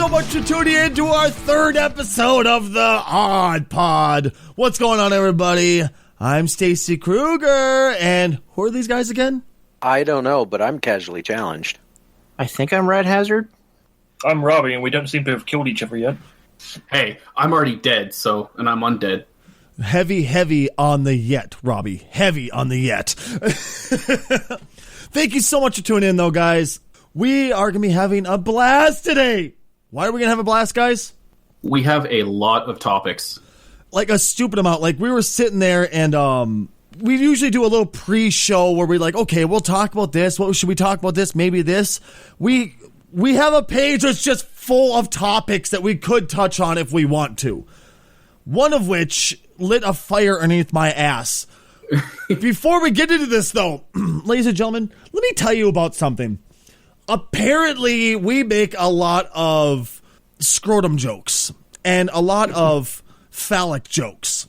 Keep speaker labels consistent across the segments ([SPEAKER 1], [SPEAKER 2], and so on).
[SPEAKER 1] so much for tuning in to our third episode of the Odd Pod. What's going on, everybody? I'm Stacy Kruger, and who are these guys again?
[SPEAKER 2] I don't know, but I'm casually challenged.
[SPEAKER 3] I think I'm Red Hazard.
[SPEAKER 4] I'm Robbie, and we don't seem to have killed each other yet.
[SPEAKER 5] Hey, I'm already dead, and I'm undead.
[SPEAKER 1] Heavy on the yet, Robbie. Heavy on the yet. Thank you so much for tuning in, though, guys. We are going to be having a blast today. Why are we going to have a blast, guys?
[SPEAKER 5] We have a lot of topics.
[SPEAKER 1] Like a stupid amount. Like, we were sitting there, and we usually do a little pre-show where we're like, okay, we'll talk about this. What should we talk about this? Maybe this. We have a page that's just full of topics that we could touch on if we want to. One of which lit a fire underneath my ass. Before we get into this, though, ladies and gentlemen, let me tell you about something. Apparently, we make a lot of scrotum jokes and a lot of phallic jokes.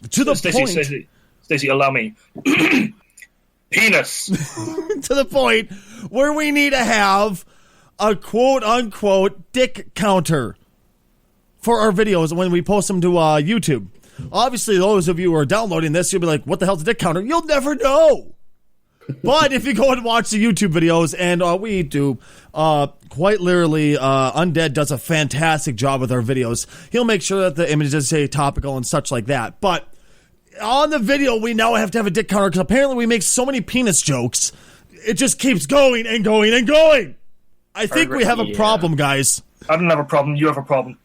[SPEAKER 1] To the point...
[SPEAKER 4] Stacey, allow me. Penis.
[SPEAKER 1] To the point where we need to have a quote-unquote dick counter for our videos when we post them to YouTube. Obviously, those of you who are downloading this, you'll be like, what the hell's a dick counter? You'll never know. But if you go and watch the YouTube videos, and we do, quite literally, Undead does a fantastic job with our videos. He'll make sure that the images say topical and such like that. But on the video, we now have to have a dick counter because apparently we make so many penis jokes, it just keeps going and going and going. I think we have a problem, guys.
[SPEAKER 4] I don't have a problem. You have a problem.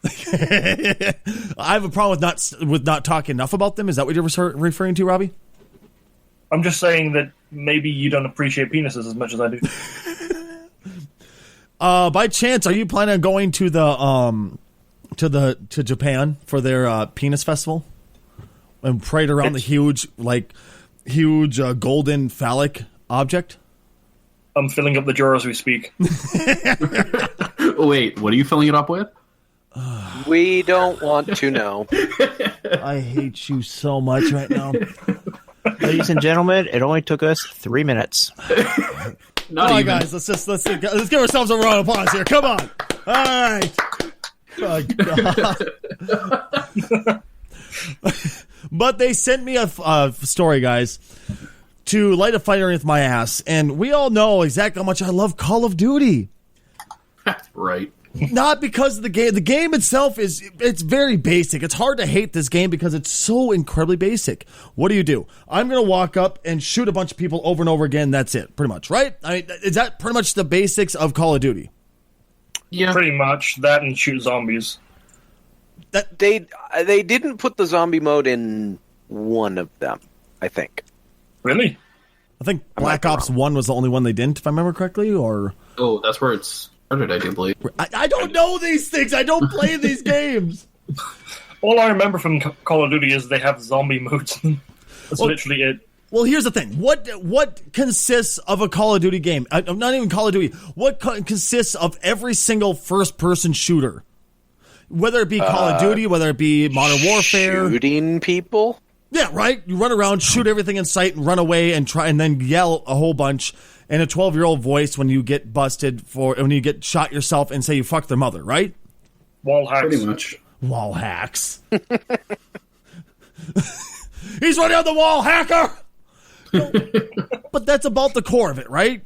[SPEAKER 1] I have a problem with not talking enough about them. Is that what you're referring to, Robbie?
[SPEAKER 4] I'm just saying that maybe you don't appreciate penises as much as I do.
[SPEAKER 1] By chance, are you planning on going to the to Japan for their penis festival and parade around the huge golden phallic object?
[SPEAKER 4] I'm filling up the jar as we speak.
[SPEAKER 5] Wait, what are you filling it up with?
[SPEAKER 2] We don't want to know.
[SPEAKER 1] I hate you so much right now.
[SPEAKER 3] Ladies and gentlemen, it only took us 3 minutes.
[SPEAKER 5] Not
[SPEAKER 1] All right,
[SPEAKER 5] even.
[SPEAKER 1] guys, let's give ourselves a round of applause here. Come on. All right. Oh, God. But they sent me a story, guys, to light a fire underneath my ass, and we all know exactly how much I love Call of Duty.
[SPEAKER 5] Right.
[SPEAKER 1] Not because of the game. The game itself it's very basic. It's hard to hate this game because it's so incredibly basic. What do? I'm going to walk up and shoot a bunch of people over and over again. That's it, pretty much, right? I mean, is that pretty much the basics of Call of Duty?
[SPEAKER 5] Yeah.
[SPEAKER 4] Pretty much that and shoot zombies.
[SPEAKER 2] They didn't put the zombie mode in one of them, I think.
[SPEAKER 4] Really?
[SPEAKER 1] I think Black Ops 1 was the only one they didn't, if I remember correctly, or...
[SPEAKER 5] Oh, that's where it started, I do believe.
[SPEAKER 1] I don't know these things. I don't play these games.
[SPEAKER 4] All I remember from Call of Duty is they have zombie modes. That's literally it.
[SPEAKER 1] Well, here's the thing. What consists of a Call of Duty game? Not even Call of Duty. What consists of every single first-person shooter? Whether it be Call of Duty, whether it be Modern Warfare.
[SPEAKER 2] Shooting people?
[SPEAKER 1] Yeah, right? You run around, shoot everything in sight, and run away, and try, and then yell a whole bunch in a 12-year-old voice when you get when you get shot yourself and say you fucked their mother, right?
[SPEAKER 4] Wall hacks.
[SPEAKER 5] Pretty much.
[SPEAKER 1] Wall hacks. He's running on the wall, hacker! But that's about the core of it, right?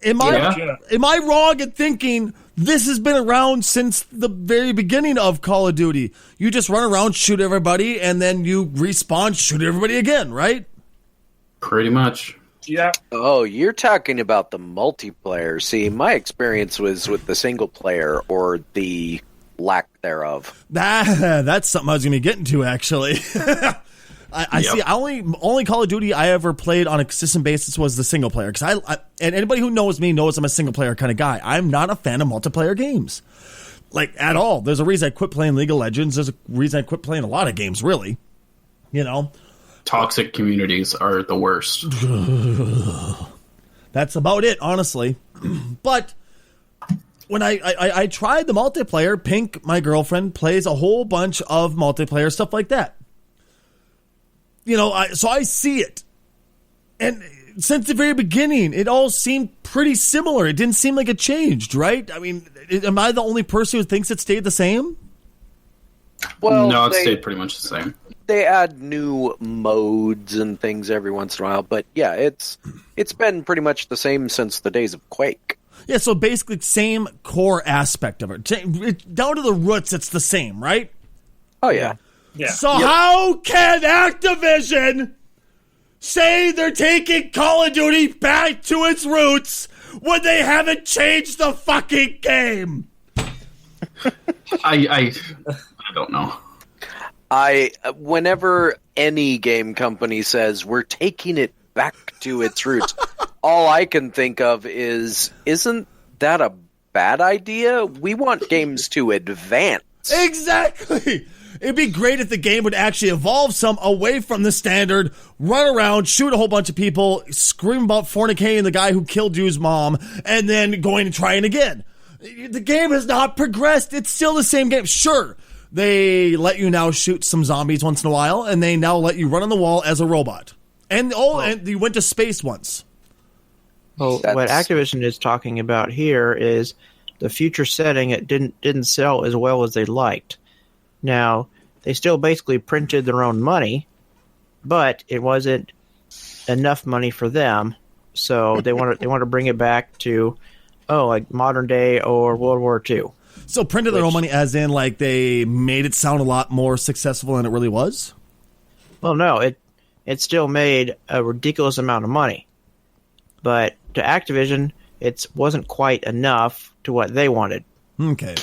[SPEAKER 1] Am I wrong in thinking this has been around since the very beginning of Call of Duty? You just run around, shoot everybody, and then you respawn, shoot everybody again, right?
[SPEAKER 5] Pretty much.
[SPEAKER 4] Yeah.
[SPEAKER 2] Oh, you're talking about the multiplayer. See, my experience was with the single player or the lack thereof.
[SPEAKER 1] That's something I was going to be getting to, actually. I see. Only Call of Duty I ever played on a consistent basis was the single player. Because and anybody who knows me knows I'm a single player kind of guy. I'm not a fan of multiplayer games, like at all. There's a reason I quit playing League of Legends. There's a reason I quit playing a lot of games. Really, you know,
[SPEAKER 5] toxic communities are the worst.
[SPEAKER 1] That's about it, honestly. But when I tried the multiplayer, Pink, my girlfriend, plays a whole bunch of multiplayer stuff like that. You know, so I see it. And since the very beginning, it all seemed pretty similar. It didn't seem like it changed, right? I mean, am I the only person who thinks it stayed the same?
[SPEAKER 2] Well,
[SPEAKER 5] No, it stayed pretty much the same.
[SPEAKER 2] They add new modes and things every once in a while, but yeah, it's been pretty much the same since the days of Quake.
[SPEAKER 1] Yeah, so basically same core aspect of it. Down to the roots, it's the same, right?
[SPEAKER 2] Oh yeah.
[SPEAKER 4] Yeah.
[SPEAKER 1] So how can Activision say they're taking Call of Duty back to its roots when they haven't changed the fucking game?
[SPEAKER 5] I don't know.
[SPEAKER 2] Whenever any game company says we're taking it back to its roots, all I can think of is, isn't that a bad idea? We want games to advance.
[SPEAKER 1] Exactly. It'd be great if the game would actually evolve some away from the standard, run around, shoot a whole bunch of people, scream about fornicating the guy who killed you's mom, and then going and trying again. The game has not progressed. It's still the same game. Sure, they let you now shoot some zombies once in a while, and they now let you run on the wall as a robot. And and you went to space once.
[SPEAKER 3] Well, what Activision is talking about here is the future setting. It didn't sell as well as they liked. Now, they still basically printed their own money, but it wasn't enough money for them. So they want to bring it back to like modern day or World War II.
[SPEAKER 1] So printed their own money as in like they made it sound a lot more successful than it really was?
[SPEAKER 3] Well, no, it still made a ridiculous amount of money. But to Activision, it wasn't quite enough to what they wanted.
[SPEAKER 1] Okay.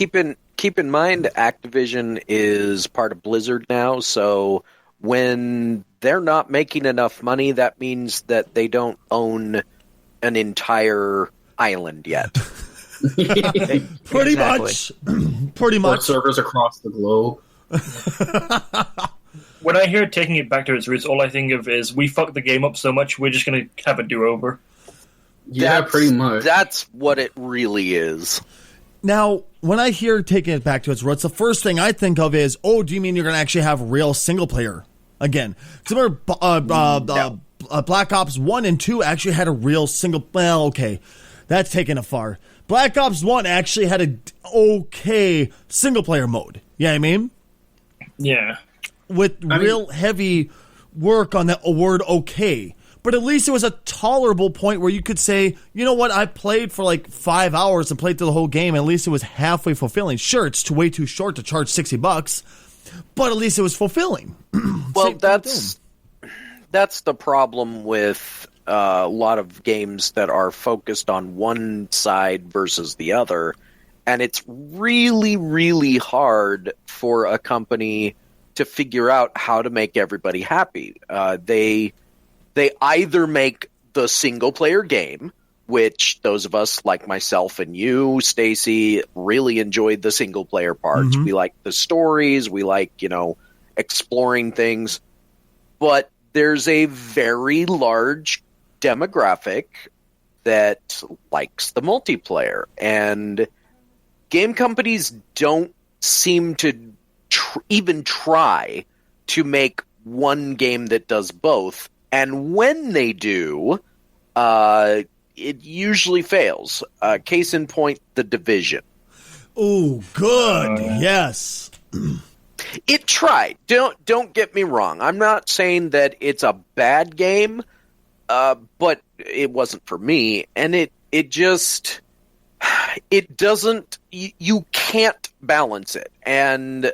[SPEAKER 2] Keep in mind, Activision is part of Blizzard now, so when they're not making enough money, that means that they don't own an entire island yet.
[SPEAKER 1] Pretty much. Pretty
[SPEAKER 5] Port
[SPEAKER 1] much.
[SPEAKER 5] servers across the globe.
[SPEAKER 4] When I hear taking it back to its roots, all I think of is we fucked the game up so much, we're just going to have a do-over.
[SPEAKER 5] Yeah, pretty much.
[SPEAKER 2] That's what it really is.
[SPEAKER 1] Now, when I hear taking it back to its roots, the first thing I think of is, oh, do you mean you're going to actually have real single player again? Because remember, Black Ops 1 and 2 actually had a real single... Well, okay, that's taken it far. Black Ops 1 actually had a okay single player mode. Yeah, I mean?
[SPEAKER 4] Yeah.
[SPEAKER 1] With real heavy work on that word okay. But at least it was a tolerable point where you could say, you know what, I played for like 5 hours and played through the whole game, and at least it was halfway fulfilling. Sure, it's way too short to charge $60, but at least it was fulfilling.
[SPEAKER 2] Well, that's the problem with a lot of games that are focused on one side versus the other, and it's really, really hard for a company to figure out how to make everybody happy. They either make the single-player game, which those of us like myself and you, Stacy, really enjoyed the single-player parts.
[SPEAKER 1] Mm-hmm.
[SPEAKER 2] We like the stories. We like, exploring things. But there's a very large demographic that likes the multiplayer. And game companies don't seem to even try to make one game that does both. And when they do, it usually fails. Case in point, The Division.
[SPEAKER 1] Oh, good. Yes.
[SPEAKER 2] It tried. Don't get me wrong. I'm not saying that it's a bad game, but it wasn't for me. And it doesn't. You can't balance it, and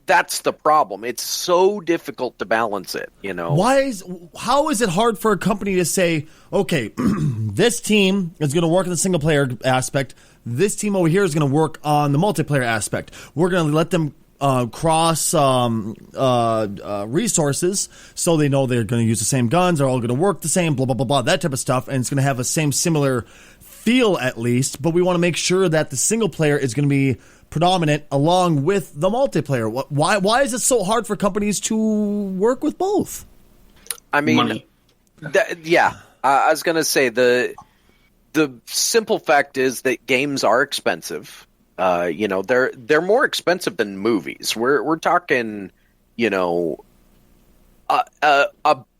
[SPEAKER 2] that's the problem. It's so difficult to balance it,
[SPEAKER 1] How is it hard for a company to say, okay, this team is going to work on the single player aspect. This team over here is going to work on the multiplayer aspect. We're going to let them cross resources so they know they're going to use the same guns. They're all going to work the same, blah, blah, blah, blah, that type of stuff. And it's going to have the same similar feel at least. But we want to make sure that the single player is going to be predominant along with the multiplayer. Why is it so hard for companies to work with both?
[SPEAKER 2] I mean,
[SPEAKER 5] money.
[SPEAKER 2] I was going to say the simple fact is that games are expensive. They're more expensive than movies. We're talking, a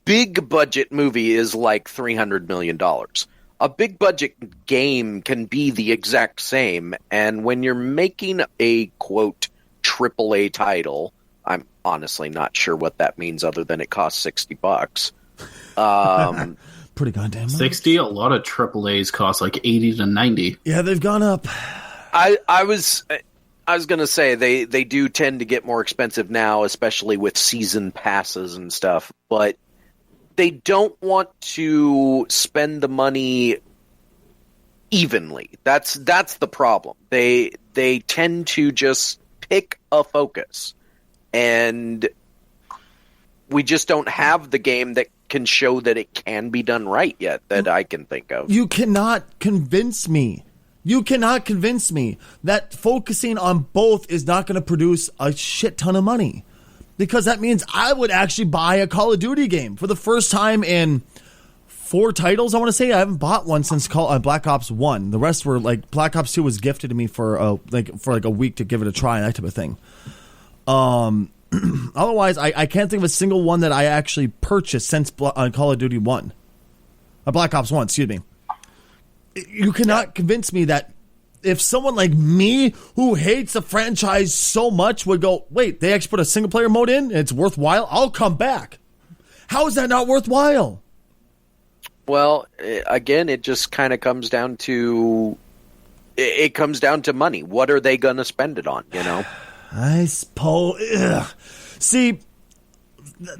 [SPEAKER 2] big budget movie is like $300 million. A big budget game can be the exact same, and when you're making a, quote, AAA title, I'm honestly not sure what that means other than it costs $60.
[SPEAKER 1] Pretty goddamn much.
[SPEAKER 5] 60. A lot of AAAs cost like 80 to 90.
[SPEAKER 1] Yeah, they've gone up.
[SPEAKER 2] I was gonna say they do tend to get more expensive now, especially with season passes and stuff, but they don't want to spend the money evenly. That's the problem. They tend to just pick a focus, and we just don't have the game that can show that it can be done right yet that I can think of.
[SPEAKER 1] You cannot convince me. You cannot convince me that focusing on both is not going to produce a shit ton of money. Because that means I would actually buy a Call of Duty game for the first time in 4 titles. I want to say I haven't bought one since Black Ops 1. The rest were like Black Ops 2 was gifted to me for a week to give it a try, that type of thing. Otherwise, I can't think of a single one that I actually purchased since Call of Duty 1. Black Ops 1, excuse me. You cannot convince me that if someone like me who hates the franchise so much would go, wait, they actually put a single player mode in and it's worthwhile, I'll come back. How is that not worthwhile?
[SPEAKER 2] Well, again, it just kind of comes down to money. What are they going to spend it on, you know?
[SPEAKER 1] I suppose. Ugh. See,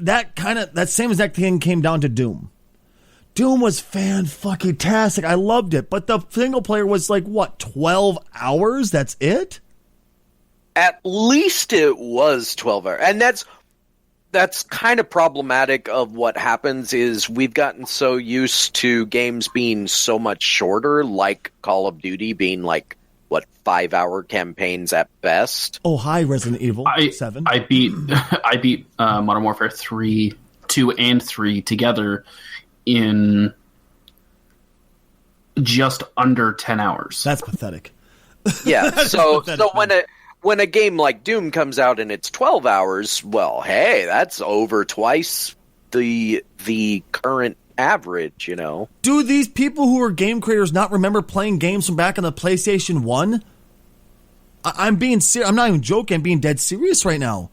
[SPEAKER 1] that same exact thing came down to Doom. Doom was fan-fucking-tastic. I loved it. But the single player was like, what, 12 hours? That's it?
[SPEAKER 2] At least it was 12 hours. And that's kind of problematic of what happens is we've gotten so used to games being so much shorter, like Call of Duty being like, what, 5-hour campaigns at best.
[SPEAKER 1] Oh, hi, Resident Evil 7.
[SPEAKER 5] I beat Modern Warfare 2 and 3 together in just under 10 hours.
[SPEAKER 1] That's pathetic.
[SPEAKER 2] Yeah, so when a game like Doom comes out and it's 12 hours, well, hey, that's over twice the current average, you know.
[SPEAKER 1] Do these people who are game creators not remember playing games from back on the PlayStation 1? I'm being serious. I'm not even joking. I'm being dead serious right now.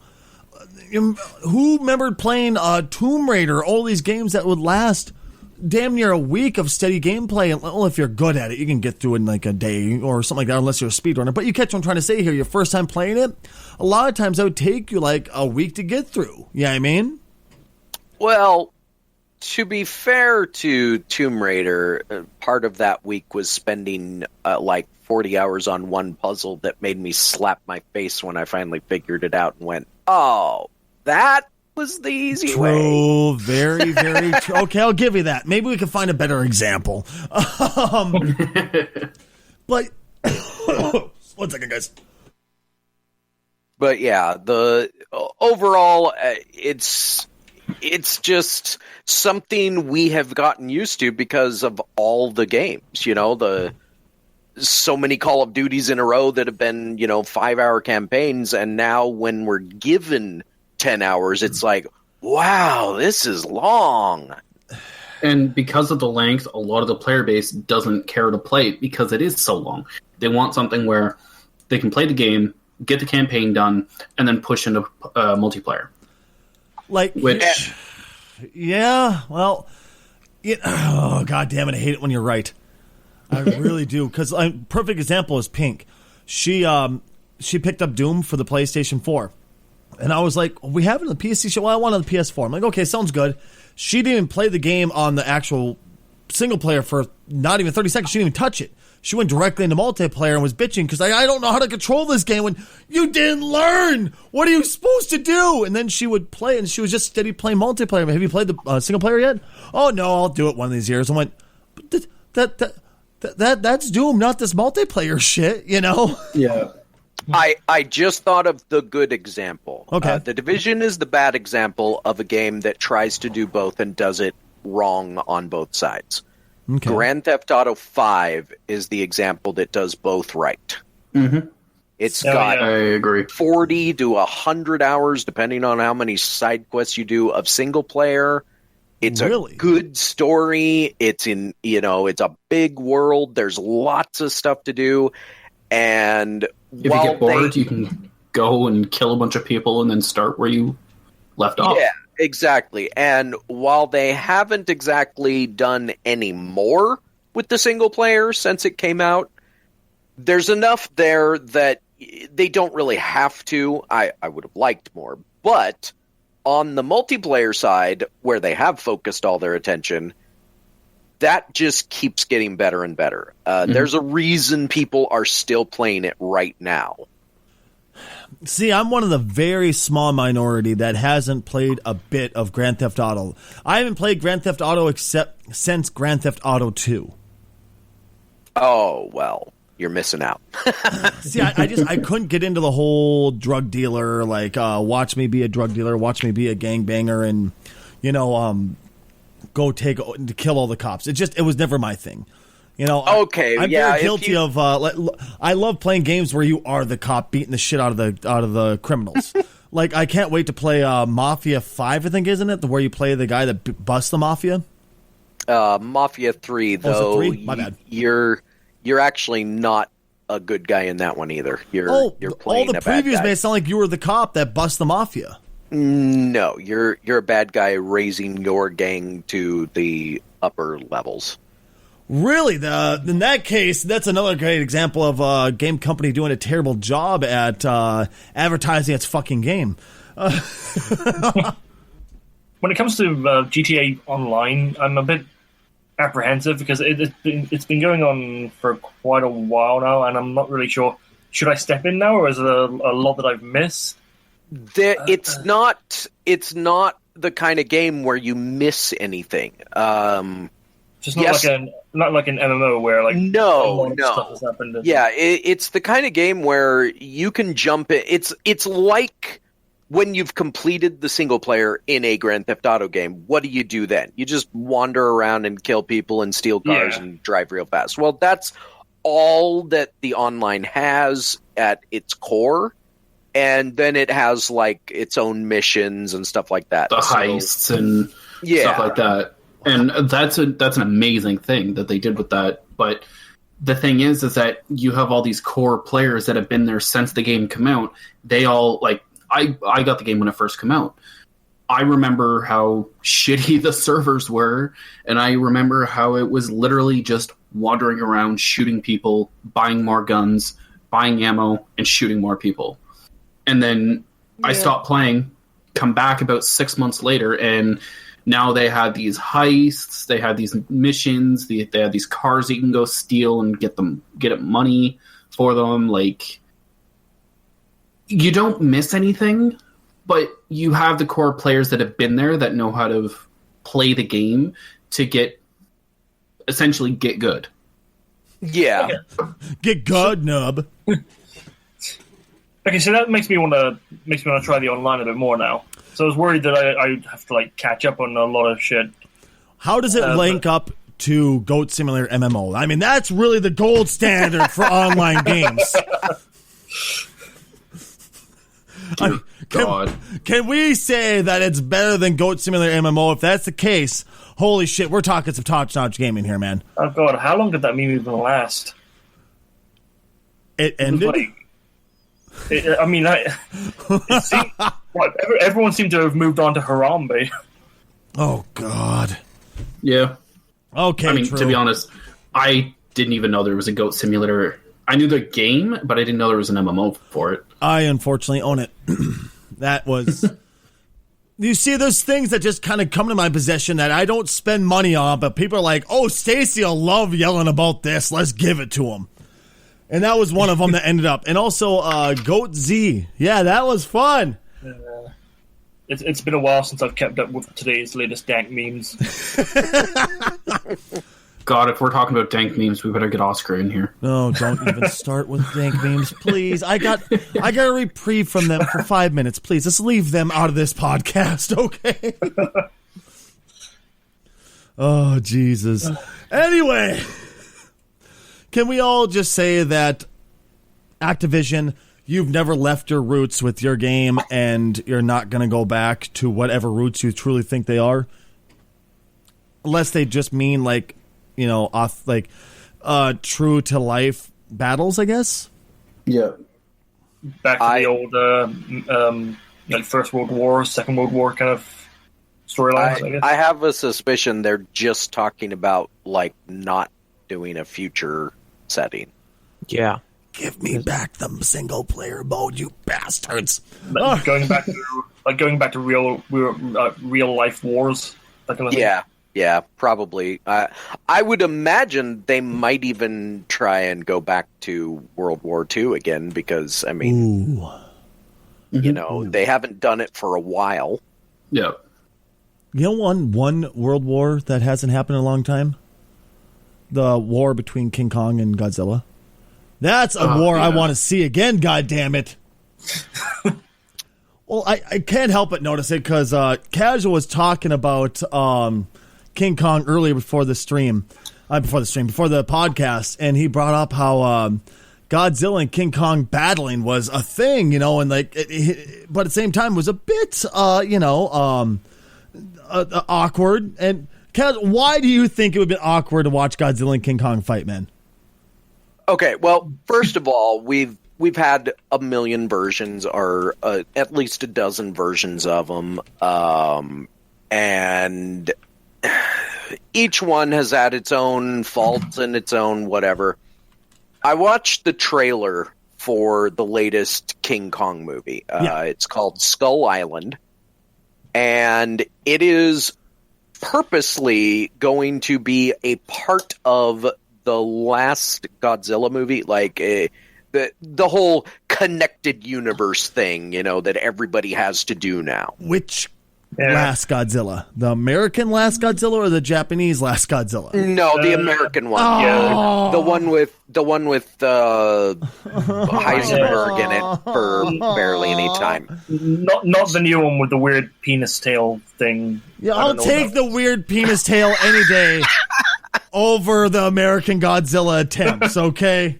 [SPEAKER 1] Who remembered playing Tomb Raider, all these games that would last damn near a week of steady gameplay? And, well, if you're good at it, you can get through it in like a day or something like that, unless you're a speedrunner. But you catch what I'm trying to say here. Your first time playing it, a lot of times that would take you like a week to get through. You know what I mean?
[SPEAKER 2] Well, to be fair to Tomb Raider, part of that week was spending like 40 hours on one puzzle that made me slap my face when I finally figured it out and went, oh, that was the easy way.
[SPEAKER 1] True, very, very true. Okay, I'll give you that. Maybe we can find a better example. But, one second, guys.
[SPEAKER 2] But yeah, the overall, it's just something we have gotten used to because of all the games, you know, so many Call of Duties in a row that have been, 5-hour campaigns. And now when we're given 10 hours, it's like, wow, this is long.
[SPEAKER 5] And because of the length, a lot of the player base doesn't care to play it because it is so long. They want something where they can play the game, get the campaign done, and then push into multiplayer.
[SPEAKER 1] Yeah, well, oh, God damn it, I hate it when you're right. I really do, because a perfect example is Pink. She picked up Doom for the PlayStation 4, and I was like, we have it on the PC show. Well, I want it on the PS4. I'm like, okay, sounds good. She didn't even play the game on the actual single player for not even 30 seconds. She didn't even touch it. She went directly into multiplayer and was bitching because I don't know how to control this game when you didn't learn. What are you supposed to do? And then she would play, and she was just steady playing multiplayer. Have you played the single player yet? Oh, no, I'll do it one of these years. I went, that's Doom, not this multiplayer shit, you know?
[SPEAKER 5] Yeah.
[SPEAKER 2] I just thought of the good example.
[SPEAKER 1] Okay.
[SPEAKER 2] The Division is the bad example of a game that tries to do both and does it wrong on both sides.
[SPEAKER 1] Okay.
[SPEAKER 2] Grand Theft Auto 5 is the example that does both right.
[SPEAKER 5] Mm-hmm.
[SPEAKER 2] It's got
[SPEAKER 5] I agree.
[SPEAKER 2] 40 to 100 hours, depending on how many side quests you do, of single player. It's
[SPEAKER 1] Really?
[SPEAKER 2] a good story. It's it's a big world. There's lots of stuff to do. And
[SPEAKER 5] If you get bored, you can go and kill a bunch of people and then start where you left off.
[SPEAKER 2] Yeah, exactly. And while they haven't exactly done any more with the single player since it came out, there's enough there that they don't really have to. I would have liked more. But on the multiplayer side, where they have focused all their attention, that just keeps getting better and better. There's a reason people are still playing it right now.
[SPEAKER 1] See, I'm one of the very small minority that hasn't played a bit of Grand Theft Auto. I haven't played Grand Theft Auto except since Grand Theft Auto 2.
[SPEAKER 2] Oh, well, you're missing out.
[SPEAKER 1] See, I couldn't get into the whole drug dealer, like, watch me be a drug dealer, watch me be a gangbanger, and, go to kill all the cops. It was never my thing.
[SPEAKER 2] Okay,
[SPEAKER 1] I'm
[SPEAKER 2] yeah,
[SPEAKER 1] very guilty of. I love playing games where you are the cop beating the shit out of the criminals. Like, I can't wait to play Mafia 5, I think, isn't it? Where you play the guy that busts the mafia.
[SPEAKER 2] Mafia 3, though.
[SPEAKER 1] Oh, is it 3? My bad.
[SPEAKER 2] You're actually not a good guy in that one either. You're playing
[SPEAKER 1] all the
[SPEAKER 2] a bad
[SPEAKER 1] previews
[SPEAKER 2] guy.
[SPEAKER 1] made it sound like you were the cop that busts the mafia.
[SPEAKER 2] No, you're a bad guy raising your gang to the upper levels.
[SPEAKER 1] Really? In that case, that's another great example of a game company doing a terrible job at advertising its fucking game.
[SPEAKER 4] When it comes to GTA Online, I'm a bit apprehensive because it's been going on for quite a while now, and I'm not really sure. Should I step in now, or is there a lot that I've missed?
[SPEAKER 2] It's not the kind of game where you miss anything.
[SPEAKER 4] Just not like an MMO where like
[SPEAKER 2] no.
[SPEAKER 4] stuff has happened.
[SPEAKER 2] Yeah, it's the kind of game where you can jump in. It's like when you've completed the single player in a Grand Theft Auto game. What do you do then? You just wander around and kill people and steal cars and drive real fast. Well, that's all that the online has at its core. And then it has like its own missions and stuff like that.
[SPEAKER 5] The heists and stuff like that. And that's an amazing thing that they did with that. But the thing is that you have all these core players that have been there since the game came out. They all, like, I got the game when it first came out. I remember how shitty the servers were, and I remember how it was literally just wandering around, shooting people, buying more guns, buying ammo, and shooting more people. And then I stopped playing, come back about 6 months later, and now they had these heists, they had these missions, they had these cars that you can go steal and get money for them. Like, you don't miss anything, but you have the core players that have been there that know how to play the game to essentially get good.
[SPEAKER 2] Yeah.
[SPEAKER 1] Get good, nub.
[SPEAKER 4] Okay, so that makes me want to try the online a bit more now. So I was worried that I have to like catch up on a lot of shit.
[SPEAKER 1] How does it link up to Goat Simulator MMO? I mean, that's really the gold standard for online games. Can we say that it's better than Goat Simulator MMO? If that's the case, holy shit, we're talking some top-notch gaming here, man.
[SPEAKER 4] Oh god, how long did that meme even last?
[SPEAKER 1] It ended?
[SPEAKER 4] Everyone seemed to have moved on to Harambe.
[SPEAKER 1] Oh, God.
[SPEAKER 5] Yeah.
[SPEAKER 1] Okay,
[SPEAKER 5] I mean,
[SPEAKER 1] true.
[SPEAKER 5] to be honest, I didn't even know there was a Goat Simulator. I knew the game, but I didn't know there was an MMO for it.
[SPEAKER 1] I unfortunately own it. That was... You see, there's things that just kind of come to my possession that I don't spend money on, but people are like, oh, Stacy will love yelling about this. Let's give it to him. And that was one of them that ended up. And also, Goat Z. Yeah, that was fun.
[SPEAKER 4] It's been a while since I've kept up with today's latest dank memes.
[SPEAKER 5] God, if we're talking about dank memes, we better get Oscar in here.
[SPEAKER 1] No, don't even start with dank memes, please. I got a reprieve from them for 5 minutes. Please, let's leave them out of this podcast, okay? Oh, Jesus. Anyway, can we all just say that Activision, you've never left your roots with your game, and you're not going to go back to whatever roots you truly think they are? unless they just mean like, true to life battles, I guess.
[SPEAKER 5] Yeah.
[SPEAKER 4] Back to the old First World War, Second World War kind of storylines, I guess.
[SPEAKER 2] I have a suspicion they're just talking about like not doing a future setting.
[SPEAKER 3] Yeah.
[SPEAKER 1] Give me back the single player mode, you bastards!
[SPEAKER 4] Going back to real life wars. That kind of thing.
[SPEAKER 2] Yeah, probably. I would imagine they might even try and go back to World War II again because, I mean, they haven't done it for a while.
[SPEAKER 5] Yeah.
[SPEAKER 1] You know one World War that hasn't happened in a long time? The war between King Kong and Godzilla. That's a war I want to see again, goddammit. Well, I can't help but notice it because Casual was talking about King Kong earlier before the podcast, and he brought up how Godzilla and King Kong battling was a thing, and like, but at the same time was a bit, awkward. And why do you think it would be awkward to watch Godzilla and King Kong fight, man?
[SPEAKER 2] Okay, well, first of all, we've had a million versions, or at least a dozen versions of them, and each one has had its own faults and its own whatever. I watched the trailer for the latest King Kong movie. It's called Skull Island, and it is purposely going to be a part of the last Godzilla movie, like the whole connected universe thing, that everybody has to do now.
[SPEAKER 1] Which last Godzilla? The American last Godzilla or the Japanese last Godzilla?
[SPEAKER 2] No, the American one.
[SPEAKER 1] Oh.
[SPEAKER 2] The one with Heisenberg in it for barely any time.
[SPEAKER 4] Not the new one with the weird penis tail thing.
[SPEAKER 1] Yeah, I'll take the weird penis tail any day over the American Godzilla attempts, okay?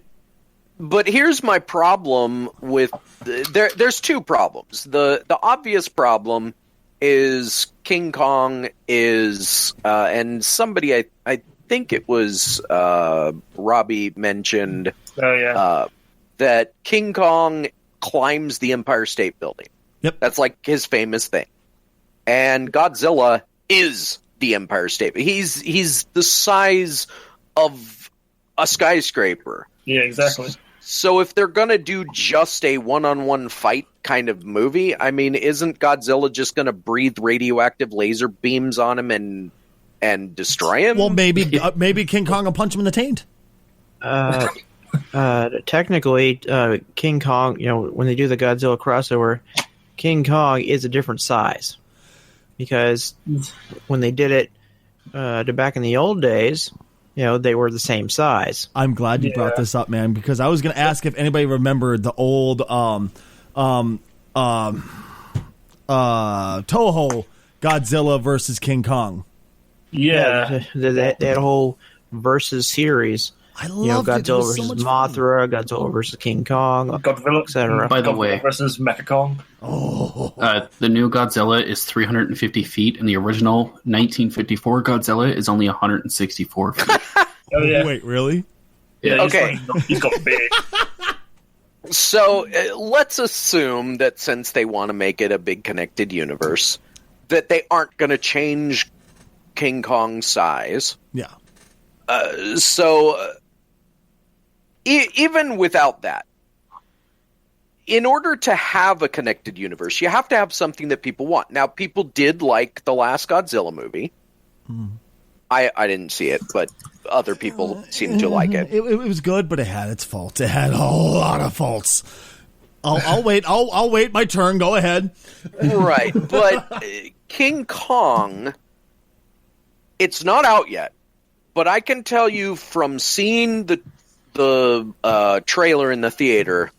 [SPEAKER 2] But here's my problem with... There's two problems. The obvious problem is King Kong is... and somebody, I think it was Robbie mentioned... that King Kong climbs the Empire State Building.
[SPEAKER 1] Yep.
[SPEAKER 2] That's like his famous thing. And Godzilla is the Empire State. He's the size of a skyscraper.
[SPEAKER 4] Yeah, exactly.
[SPEAKER 2] So if they're going to do just a one-on-one fight kind of movie, I mean, isn't Godzilla just going to breathe radioactive laser beams on him and destroy him?
[SPEAKER 1] Well, maybe King Kong will punch him in the taint.
[SPEAKER 3] Technically, King Kong, when they do the Godzilla crossover, King Kong is a different size. Because when they did it back in the old days, they were the same size.
[SPEAKER 1] I'm glad you brought this up, man, because I was going to ask if anybody remembered the old Toho Godzilla versus King Kong.
[SPEAKER 4] Yeah.
[SPEAKER 3] That whole versus series.
[SPEAKER 1] I love
[SPEAKER 3] Godzilla versus Mothra, Godzilla versus King Kong, etc.
[SPEAKER 5] By the way,
[SPEAKER 4] versus Mechakong.
[SPEAKER 5] The new Godzilla is 350 feet, and the original 1954 Godzilla is only 164 feet.
[SPEAKER 4] Oh yeah!
[SPEAKER 1] Wait, really?
[SPEAKER 5] Yeah.
[SPEAKER 2] Okay.
[SPEAKER 4] He's got big.
[SPEAKER 2] So let's assume that since they want to make it a big connected universe, that they aren't going to change King Kong's size.
[SPEAKER 1] Yeah.
[SPEAKER 2] Even without that, in order to have a connected universe, you have to have something that people want. Now, people did like the last Godzilla movie. I didn't see it, but other people seemed to like it.
[SPEAKER 1] It was good, but it had its faults. It had a whole lot of faults. I'll wait. I'll wait my turn. Go ahead.
[SPEAKER 2] Right, but King Kong, it's not out yet. But I can tell you from seeing the trailer in the theater,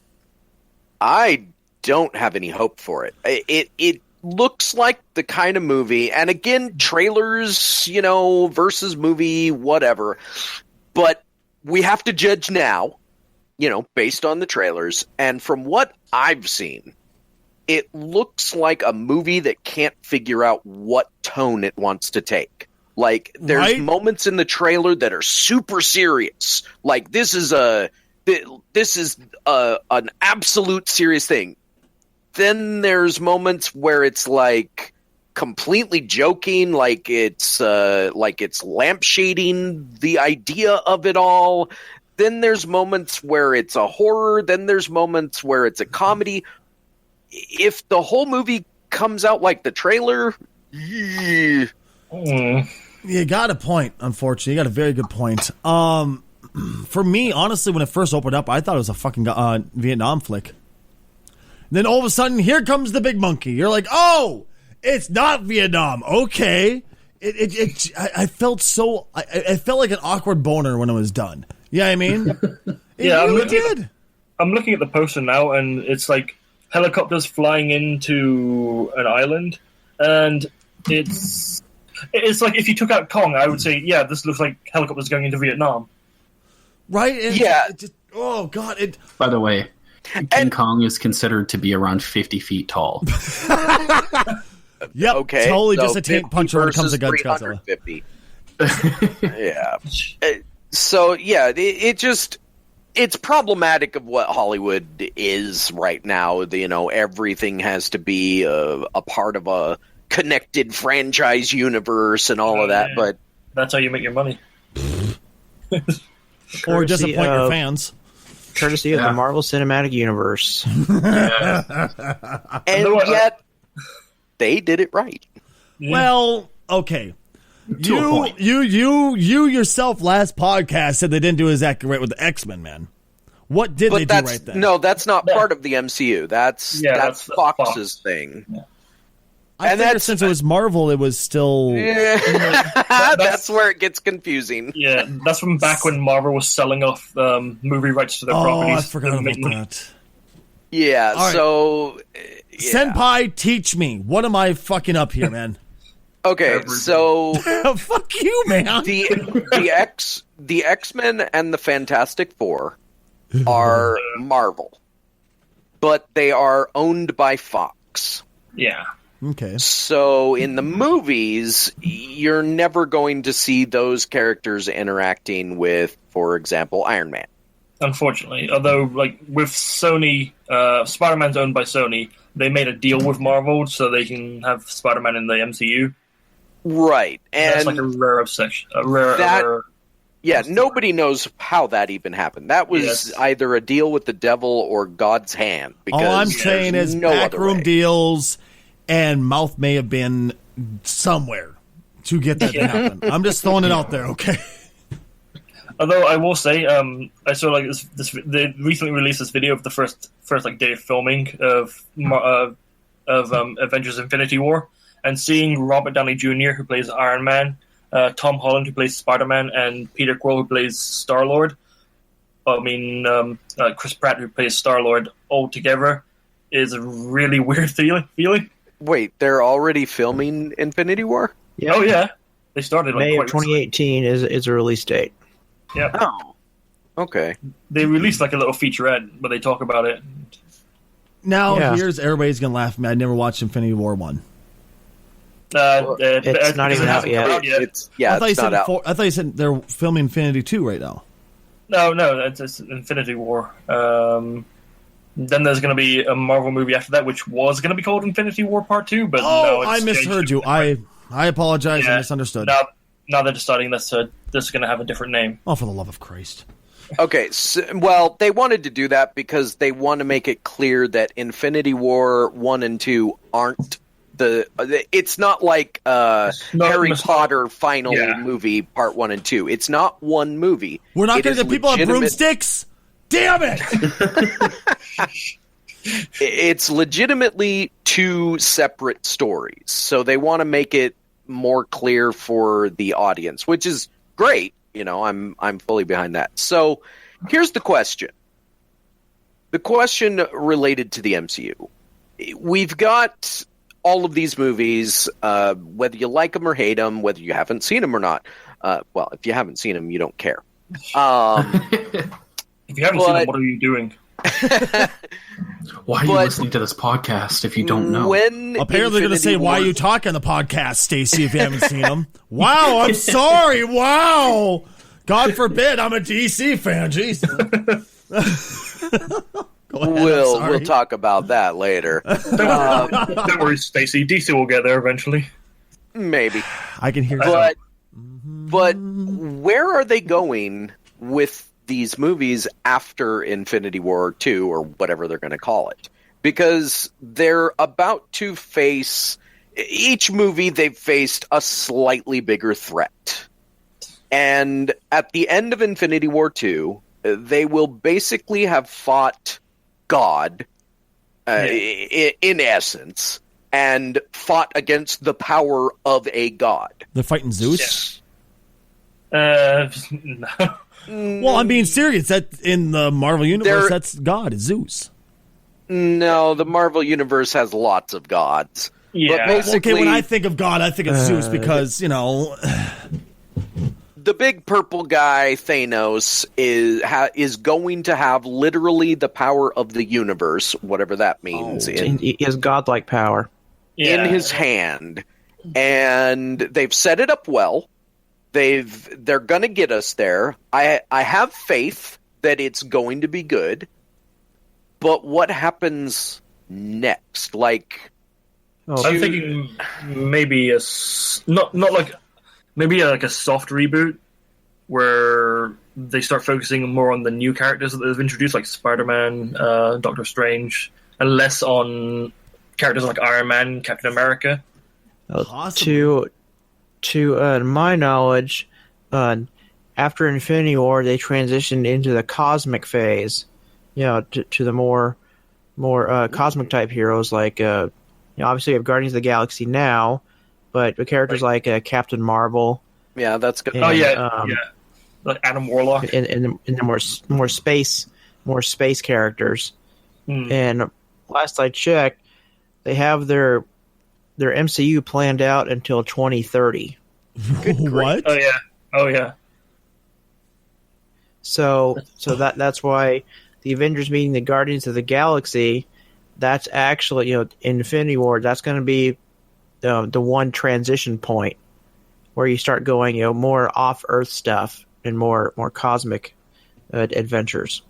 [SPEAKER 2] I don't have any hope for it. It looks like the kind of movie, and again, trailers, versus movie, whatever. But we have to judge now, based on the trailers. And from what I've seen, it looks like a movie that can't figure out what tone it wants to take. Like, there's
[SPEAKER 1] Right?
[SPEAKER 2] moments in the trailer that are super serious. Like, this is an absolute serious thing. Then there's moments where it's like completely joking, like it's lampshading the idea of it all. Then there's moments where it's a horror. Then there's moments where it's a comedy. If the whole movie comes out like the trailer,
[SPEAKER 1] You got a point, unfortunately. You got a very good point. For me, honestly, when it first opened up, I thought it was a fucking Vietnam flick. Then all of a sudden, here comes the big monkey. You're like, oh, it's not Vietnam. Okay. I felt so... I felt like an awkward boner when it was done. Yeah, I mean?
[SPEAKER 4] Yeah,
[SPEAKER 1] it really did.
[SPEAKER 4] I'm looking at the poster now, and it's like helicopters flying into an island, and it's like if you took out Kong, I would say, yeah, this looks like helicopters going into Vietnam.
[SPEAKER 1] Right? And
[SPEAKER 2] Yeah.
[SPEAKER 1] Oh, God.
[SPEAKER 5] By the way, King Kong is considered to be around 50 feet tall.
[SPEAKER 1] Yep.
[SPEAKER 2] okay,
[SPEAKER 1] Totally
[SPEAKER 2] so
[SPEAKER 1] just a tank
[SPEAKER 2] 50
[SPEAKER 1] puncher when it comes to
[SPEAKER 2] versus
[SPEAKER 1] Godzilla.
[SPEAKER 2] 350. Yeah. So yeah, it's problematic of what Hollywood is right now. Everything has to be a part of a connected franchise universe and all of that. But
[SPEAKER 4] That's how you make your money.
[SPEAKER 1] Or disappoint your fans.
[SPEAKER 3] Courtesy of the Marvel Cinematic Universe.
[SPEAKER 2] and yet they did it right.
[SPEAKER 4] Yeah.
[SPEAKER 1] Well, okay.
[SPEAKER 5] To a point.
[SPEAKER 1] You yourself last podcast said they didn't do exactly right with the X-Men, man. What did they do right then?
[SPEAKER 2] No, that's not part of the MCU. That's
[SPEAKER 4] that's
[SPEAKER 2] Fox's thing.
[SPEAKER 4] Yeah.
[SPEAKER 1] I figured since it was Marvel, it was still...
[SPEAKER 2] That's where it gets confusing.
[SPEAKER 4] Yeah, that's from back when Marvel was selling off movie rights to their
[SPEAKER 1] Oh,
[SPEAKER 4] properties.
[SPEAKER 1] I forgot about that.
[SPEAKER 2] Yeah,
[SPEAKER 1] All right.
[SPEAKER 2] so... yeah.
[SPEAKER 1] Senpai, teach me. What am I fucking up here, man?
[SPEAKER 2] Okay, so...
[SPEAKER 1] Fuck you, man.
[SPEAKER 2] The X-Men and the Fantastic Four are Marvel, but they are owned by Fox.
[SPEAKER 4] Yeah.
[SPEAKER 1] Okay.
[SPEAKER 2] So in the movies, you're never going to see those characters interacting with, for example, Iron Man.
[SPEAKER 4] Unfortunately, although like with Sony, Spider-Man's owned by Sony. They made a deal with Marvel so they can have Spider-Man in the MCU.
[SPEAKER 2] Right, and
[SPEAKER 4] That's like a rare obsession. A rare.
[SPEAKER 2] Yeah, nobody knows how that even happened. That was either a deal with the devil or God's hand. Because
[SPEAKER 1] All I'm saying is
[SPEAKER 2] no
[SPEAKER 1] backroom deals and mouth may have been somewhere to get that to happen. I'm just throwing it out there, okay?
[SPEAKER 4] Although I will say, I saw like this. They recently released this video of the first like day of filming of Avengers: Infinity War, and seeing Robert Downey Jr., who plays Iron Man, Tom Holland, who plays Spider-Man, and Peter Quill, who plays Star-Lord. Chris Pratt, who plays Star-Lord, all together is a really weird feeling.
[SPEAKER 2] Wait, they're already filming Infinity War?
[SPEAKER 3] Yeah.
[SPEAKER 4] Oh yeah, they started like
[SPEAKER 3] May of
[SPEAKER 4] quite
[SPEAKER 3] 2018 is a release date.
[SPEAKER 4] Yeah,
[SPEAKER 2] Oh, okay.
[SPEAKER 4] they released like a little featurette, but they talk about it.
[SPEAKER 1] Now, here's everybody's going to laugh at me. I never watched Infinity War 1.
[SPEAKER 3] It's not even out yet.
[SPEAKER 2] It's not out.
[SPEAKER 1] I thought you said they're filming Infinity 2 right now.
[SPEAKER 4] No, it's Infinity War. Then there's going to be a Marvel movie after that, which was going to be called Infinity War Part 2, but no, it's
[SPEAKER 1] I misheard you. I apologize. I misunderstood.
[SPEAKER 4] Now they're deciding this is going to have a different name.
[SPEAKER 1] Oh, for the love of Christ.
[SPEAKER 2] Okay, well, they wanted to do that because they want to make it clear that Infinity War 1 and 2 aren't it's not like Harry Potter final movie part 1 and 2. It's not one movie.
[SPEAKER 1] We're not going to get people on broomsticks? Damn it!
[SPEAKER 2] It's legitimately two separate stories. So they want to make it more clear for the audience, which is great. I'm fully behind that. So here's the question. The question related to the MCU. We've got all of these movies, whether you like them or hate them, whether you haven't seen them or not. Well, if you haven't seen them, you don't care.
[SPEAKER 4] If you haven't seen them, what are you doing?
[SPEAKER 5] Why are you listening to this podcast if you don't know?
[SPEAKER 1] Apparently going to say, why you talk on the podcast, Stacy, if you haven't seen them. Wow, I'm sorry. Wow. God forbid I'm a DC fan. Jeez.
[SPEAKER 2] We'll talk about that later.
[SPEAKER 4] Don't worry, Stacy. DC will get there eventually.
[SPEAKER 2] Maybe.
[SPEAKER 1] I can hear
[SPEAKER 2] But where are they going with these movies after Infinity War 2 or whatever they're going to call it? Because they're about to face, each movie they've faced a slightly bigger threat. And at the end of Infinity War 2, they will basically have fought God, in essence, and fought against the power of a god.
[SPEAKER 1] They're fighting Zeus?
[SPEAKER 4] No.
[SPEAKER 1] Well, I'm being serious. That in the Marvel Universe, that's God, it's Zeus.
[SPEAKER 2] No, the Marvel Universe has lots of gods.
[SPEAKER 4] Yeah.
[SPEAKER 2] But basically,
[SPEAKER 1] when I think of God, I think of Zeus because,
[SPEAKER 2] the big purple guy, Thanos, is going to have literally the power of the universe, whatever that means.
[SPEAKER 3] He has godlike power.
[SPEAKER 2] In his hand. And they've set it up well. They're going to get us there. I have faith that it's going to be good. But what happens next? Like,
[SPEAKER 4] I'm thinking maybe maybe like a soft reboot where they start focusing more on the new characters that they've introduced, like Spider-Man, Doctor Strange, and less on characters like Iron Man, Captain America.
[SPEAKER 3] To my knowledge, after Infinity War, they transitioned into the cosmic phase. To the more cosmic type heroes, like obviously you have Guardians of the Galaxy now, but the characters like Captain Marvel.
[SPEAKER 2] Yeah, that's good.
[SPEAKER 3] And,
[SPEAKER 4] like Adam Warlock,
[SPEAKER 3] and the more space characters. And last I checked, they have their MCU planned out until 2030.
[SPEAKER 1] What?
[SPEAKER 4] Oh yeah.
[SPEAKER 3] So that's why the Avengers meeting the Guardians of the Galaxy, that's actually Infinity War. That's going to be the one transition point where you start going more off Earth stuff and more cosmic adventures.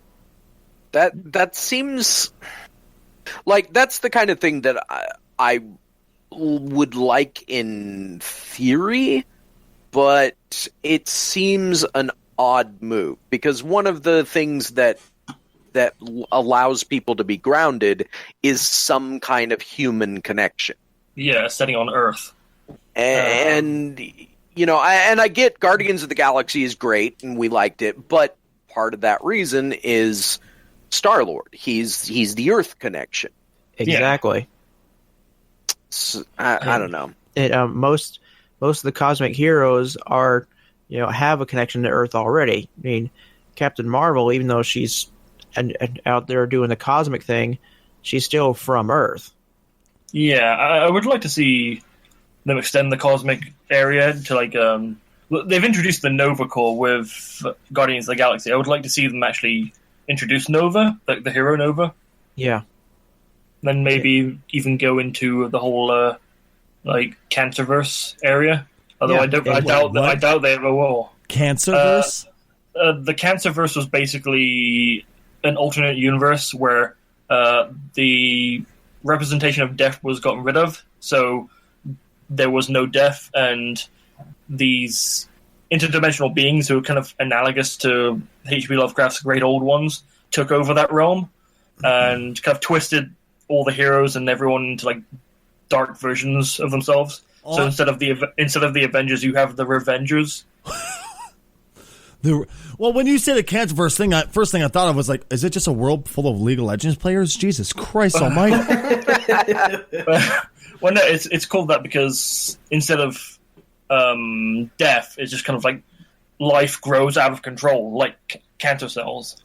[SPEAKER 2] That seems like that's the kind of thing that I would like in theory, but it seems an odd move because one of the things that allows people to be grounded is some kind of human connection.
[SPEAKER 4] Yeah, setting on Earth.
[SPEAKER 2] And I get Guardians of the Galaxy is great and we liked it, but part of that reason is Star-Lord. He's the Earth connection.
[SPEAKER 3] Exactly.
[SPEAKER 2] Yeah. So, I don't know.
[SPEAKER 3] Most of the cosmic heroes are have a connection to Earth already. I mean, Captain Marvel, even though she's out there doing the cosmic thing, she's still from Earth.
[SPEAKER 4] Yeah, I would like to see them extend the cosmic area to like they've introduced the Nova Corps with Guardians of the Galaxy. I would like to see them actually introduce Nova, like the hero Nova.
[SPEAKER 3] Yeah.
[SPEAKER 4] Then maybe even go into the whole like Cancerverse area. Although I doubt they ever will.
[SPEAKER 1] Cancerverse?
[SPEAKER 4] The Cancerverse was basically an alternate universe where the representation of death was gotten rid of, so there was no death, and these interdimensional beings who are kind of analogous to H.P. Lovecraft's Great Old Ones took over that realm and kind of twisted all the heroes and everyone into like dark versions of themselves. So instead of the Avengers, you have the Revengers.
[SPEAKER 1] Well, when you say the Cancerverse thing, first thing I thought of was like, is it just a world full of League of Legends players? Jesus Christ Almighty!
[SPEAKER 4] Well, no, it's called that because instead of death, it's just kind of like life grows out of control, like cancer cells.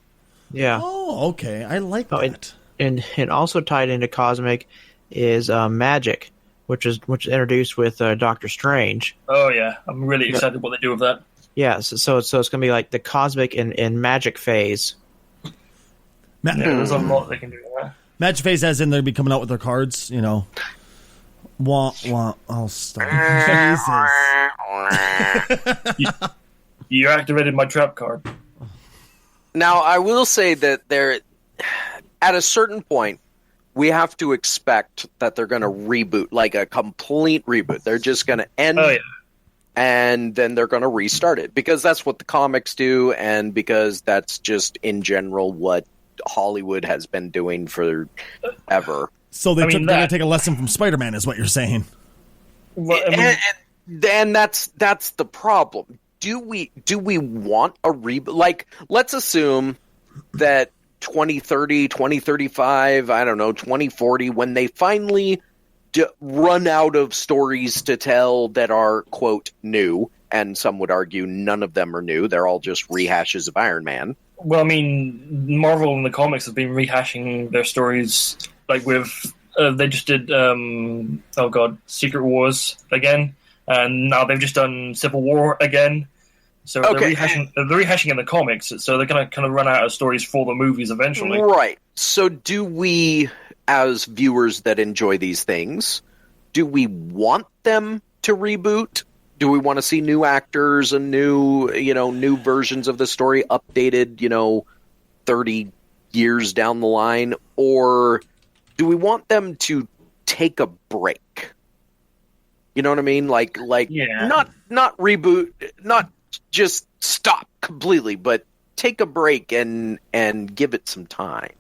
[SPEAKER 3] Yeah.
[SPEAKER 1] Oh, okay. I like that.
[SPEAKER 3] And also tied into cosmic is magic, which is introduced with Doctor Strange.
[SPEAKER 4] Oh yeah, I'm really excited what they do with that.
[SPEAKER 3] Yeah, so it's going to be like the cosmic and magic phase.
[SPEAKER 4] there's a lot they can do with that.
[SPEAKER 1] Match phase as in they'll be coming out with their cards, you know. I'll stop. Jesus.
[SPEAKER 4] You activated my trap card.
[SPEAKER 2] Now, I will say that at a certain point, we have to expect that they're going to reboot, like a complete reboot. They're just going to end, and then they're going to restart it, because that's what the comics do, and because that's just, in general, what Hollywood has been doing forever.
[SPEAKER 1] So they're going to take a lesson from Spider-Man, is what you're saying.
[SPEAKER 4] Well,
[SPEAKER 2] and that's the problem. Do we want a reboot? Like, let's assume that 2030, 2035, I don't know, 2040, when they finally run out of stories to tell that are, quote, new, and some would argue none of them are new, they're all just rehashes of Iron Man.
[SPEAKER 4] Well, I mean, Marvel in the comics have been rehashing their stories, like with, they just did, Secret Wars again, and now they've just done Civil War again. So they're rehashing in the comics, so they're going to kind of run out of stories for the movies eventually.
[SPEAKER 2] Right. So do we, as viewers that enjoy these things, do we want them to reboot? Do we want to see new actors and new versions of the story updated, 30 years down the line? Or do we want them to take a break? You know what I mean? Like not reboot, not just stop completely, but take a break and give it some time.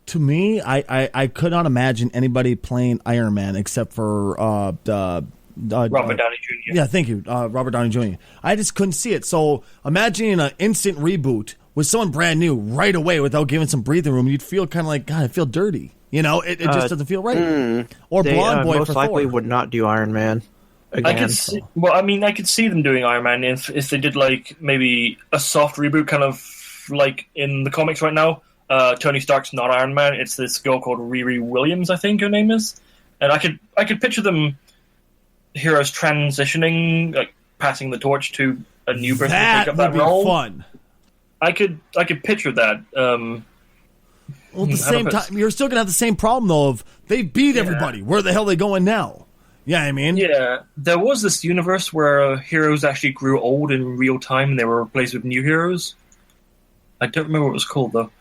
[SPEAKER 1] To me, I could not imagine anybody playing Iron Man except for
[SPEAKER 4] Robert Downey Jr.
[SPEAKER 1] Yeah, thank you, Robert Downey Jr. I just couldn't see it. So imagining an instant reboot with someone brand new right away without giving some breathing room, you'd feel kind of like, God, I feel dirty. It just doesn't feel right. Or
[SPEAKER 3] they,
[SPEAKER 1] Blonde Boy
[SPEAKER 3] most
[SPEAKER 1] for
[SPEAKER 3] likely
[SPEAKER 1] Thor.
[SPEAKER 3] would not do Iron Man again.
[SPEAKER 4] I could see them doing Iron Man if they did like maybe a soft reboot, kind of like in the comics right now. Tony Stark's not Iron Man; it's this girl called Riri Williams, I think her name is. And I could picture them heroes transitioning, like passing the torch to a new person to take up that role.
[SPEAKER 1] Fun.
[SPEAKER 4] I could picture that.
[SPEAKER 1] Well, at the same time, you're still gonna have the same problem though. Of they beat everybody. Where the hell are they going now? Yeah, I mean,
[SPEAKER 4] yeah, there was this universe where heroes actually grew old in real time, and they were replaced with new heroes. I don't remember what it was called though.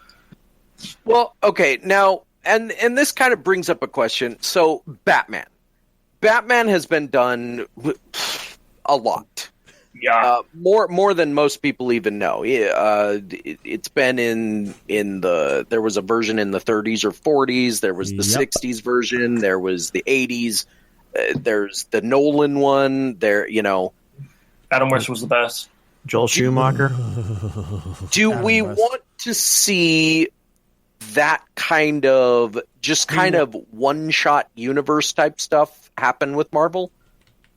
[SPEAKER 2] Well, okay, now, and this kind of brings up a question. So, Batman has been done a lot.
[SPEAKER 4] Yeah,
[SPEAKER 2] more than most people even know. It's been in the. There was a version in the 30s or 40s. There was the 60s version. There was the 80s. There's the Nolan one.
[SPEAKER 4] Adam West was the best.
[SPEAKER 3] Joel Schumacher.
[SPEAKER 2] Do we want to see that kind of one-shot universe type stuff happen with Marvel?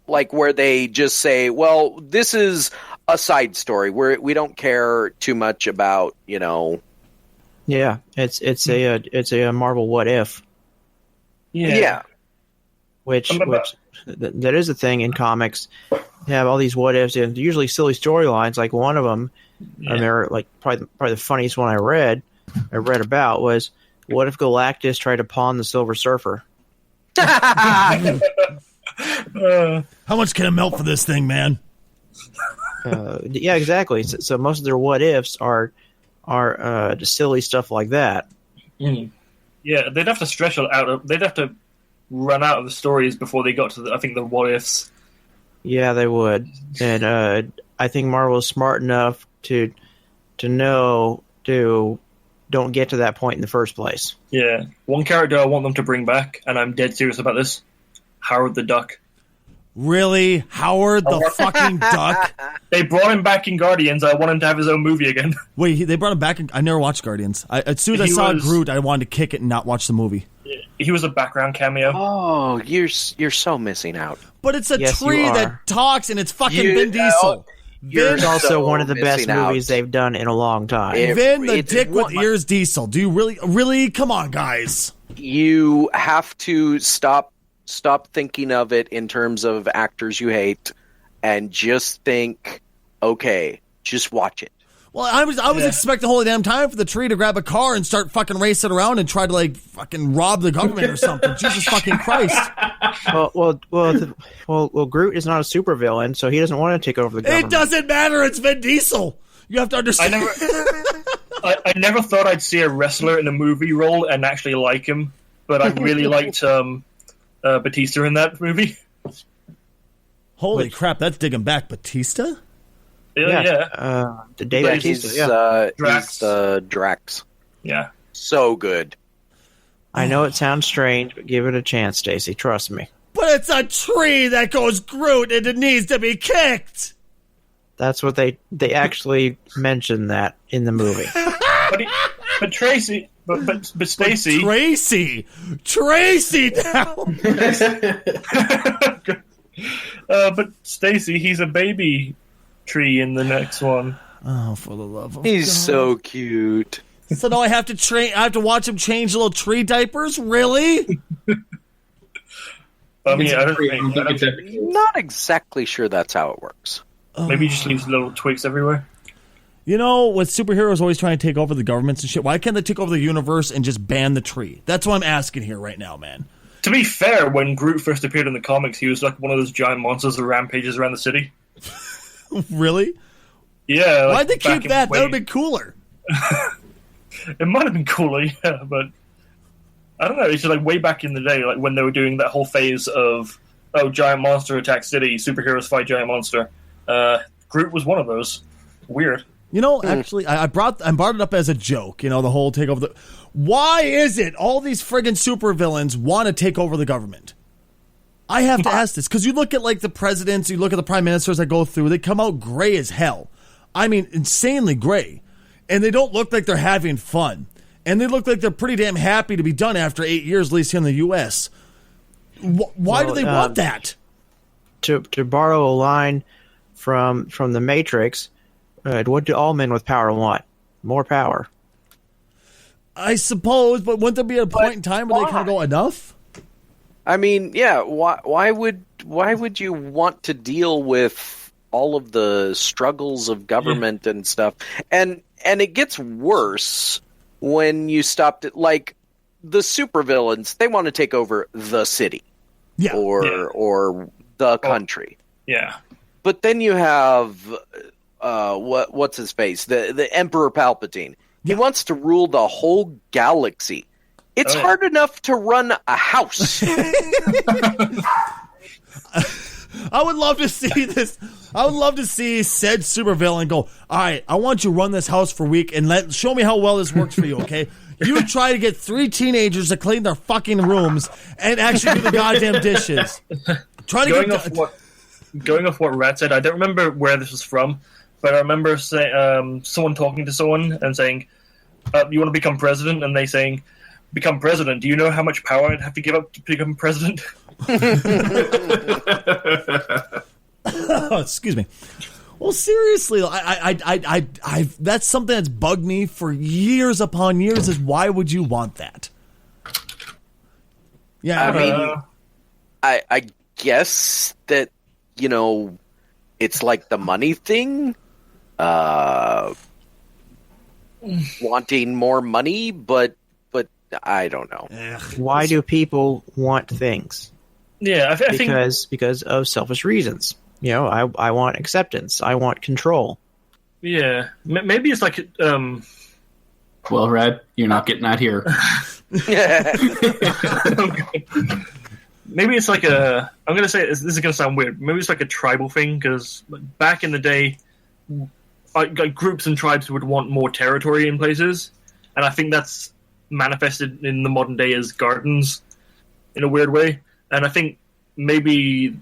[SPEAKER 2] Like where they just say, well, this is a side story where we don't care too much about,
[SPEAKER 3] Yeah, it's a Marvel What If.
[SPEAKER 2] Yeah.
[SPEAKER 3] Which that is a thing in comics. They have all these what ifs, and usually silly storylines. Like one of them, I remember, like probably the funniest one I read about was, what if Galactus tried to pawn the Silver Surfer?
[SPEAKER 1] How much can it melt for this thing, man?
[SPEAKER 3] Yeah, exactly. So most of their what ifs are just silly stuff like that.
[SPEAKER 4] Mm. Yeah, they'd have to stretch it out. They'd have to run out of the stories before they got to the what ifs.
[SPEAKER 3] Yeah, they would, and I think Marvel is smart enough to know to don't get to that point in the first place.
[SPEAKER 4] Yeah, one character I want them to bring back, and I'm dead serious about this: Howard the Duck.
[SPEAKER 1] Really, Howard the fucking Duck?
[SPEAKER 4] They brought him back in Guardians. I want him to have his own movie again.
[SPEAKER 1] Wait, they brought him back? I never watched Guardians. As soon as I saw Groot, I wanted to kick it and not watch the movie.
[SPEAKER 4] He was a background cameo.
[SPEAKER 2] Oh, you're so missing out.
[SPEAKER 1] But it's a tree that talks, and it's fucking Vin Diesel.
[SPEAKER 3] It's also one of the best movies they've done in a long time.
[SPEAKER 1] Vin the Dick with Ears Diesel. Do you really? Come on, guys.
[SPEAKER 2] You have to stop thinking of it in terms of actors you hate, and just think, okay, just watch it.
[SPEAKER 1] Well, I was expecting the whole damn time for the tree to grab a car and start fucking racing around and try to like fucking rob the government or something. Jesus fucking Christ!
[SPEAKER 3] Well, Groot is not a supervillain, so he doesn't want to take over the government.
[SPEAKER 1] It doesn't matter. It's Vin Diesel. You have to understand.
[SPEAKER 4] I never thought I'd see a wrestler in a movie role and actually like him, but I really liked Batista in that movie.
[SPEAKER 1] Holy crap! That's digging back, Batista.
[SPEAKER 4] Yeah.
[SPEAKER 3] The Dave Bautista,
[SPEAKER 2] Drax. He's Drax.
[SPEAKER 4] Yeah.
[SPEAKER 2] So good.
[SPEAKER 3] I know it sounds strange, but give it a chance, Stacy. Trust me.
[SPEAKER 1] But it's a tree that goes Groot and it needs to be kicked.
[SPEAKER 3] That's what they actually mentioned that in the movie.
[SPEAKER 4] but Tracy, but Stacy.
[SPEAKER 1] Tracy now.
[SPEAKER 4] But Stacy, he's a baby tree in the next one.
[SPEAKER 1] Oh, for the love of
[SPEAKER 2] He's
[SPEAKER 1] God.
[SPEAKER 2] so cute.
[SPEAKER 1] So now I have to watch him change little tree diapers? Really?
[SPEAKER 4] I mean, I don't think
[SPEAKER 2] Not exactly sure that's how it works.
[SPEAKER 4] maybe he just leaves little twigs everywhere.
[SPEAKER 1] You know, with superheroes always trying to take over the governments and shit, why can't they take over the universe and just ban the tree? That's what I'm asking here right now, man.
[SPEAKER 4] To be fair, when Groot first appeared in the comics, he was like one of those giant monsters that rampages around the city.
[SPEAKER 1] Really?
[SPEAKER 4] Yeah.
[SPEAKER 1] Why'd they keep that? That would have been cooler.
[SPEAKER 4] It might have been cooler, yeah, but I don't know. It's just like way back in the day, like when they were doing that whole phase of giant monster attack city, superheroes fight giant monster. Groot was one of those. Weird.
[SPEAKER 1] You know, actually, I brought it up as a joke. You know, the whole take over the. Why is it all these friggin' supervillains want to take over the government? I have to ask this because you look at like the presidents, you look at the prime ministers that go through, they come out gray as hell. I mean, insanely gray, and they don't look like they're having fun, and they look like they're pretty damn happy to be done after 8 years, at least here in the U.S. Why do they want that?
[SPEAKER 3] To borrow a line from the Matrix, what do all men with power want? More power.
[SPEAKER 1] I suppose, but wouldn't there be a point in time where they kind of go, enough?
[SPEAKER 2] I mean, yeah. Why would you want to deal with all of the struggles of government and stuff? And it gets worse when you stopped it. Like the supervillains, they want to take over the city, or the country.
[SPEAKER 4] Yeah.
[SPEAKER 2] But then you have what's his face, the Emperor Palpatine. He wants to rule the whole galaxy. It's hard enough to run a house.
[SPEAKER 1] I would love to see this. I would love to see said supervillain go, all right, I want you to run this house for a week and show me how well this works for you, okay? You try to get 3 teenagers to clean their fucking rooms and actually do the goddamn dishes.
[SPEAKER 4] Going off what Rat said, I don't remember where this was from, but I remember someone talking to someone and saying, you want to become president? And they saying, become president. Do you know how much power I'd have to give up to become president?
[SPEAKER 1] Oh, excuse me. Well, seriously, I that's something that's bugged me for years upon years. Is why would you want that? Yeah,
[SPEAKER 2] I mean, I guess that it's like the money thing, wanting more money, but I don't know.
[SPEAKER 3] Why do people want things?
[SPEAKER 4] Yeah, I think
[SPEAKER 3] because of selfish reasons. I want acceptance. I want control.
[SPEAKER 4] Yeah, maybe it's like
[SPEAKER 5] Well, Red, you're not getting that here.
[SPEAKER 4] Maybe it's like I'm going to say this is going to sound weird. Maybe it's like a tribal thing because back in the day, like groups and tribes would want more territory in places, and I think that's manifested in the modern day as gardens in a weird way. And I think maybe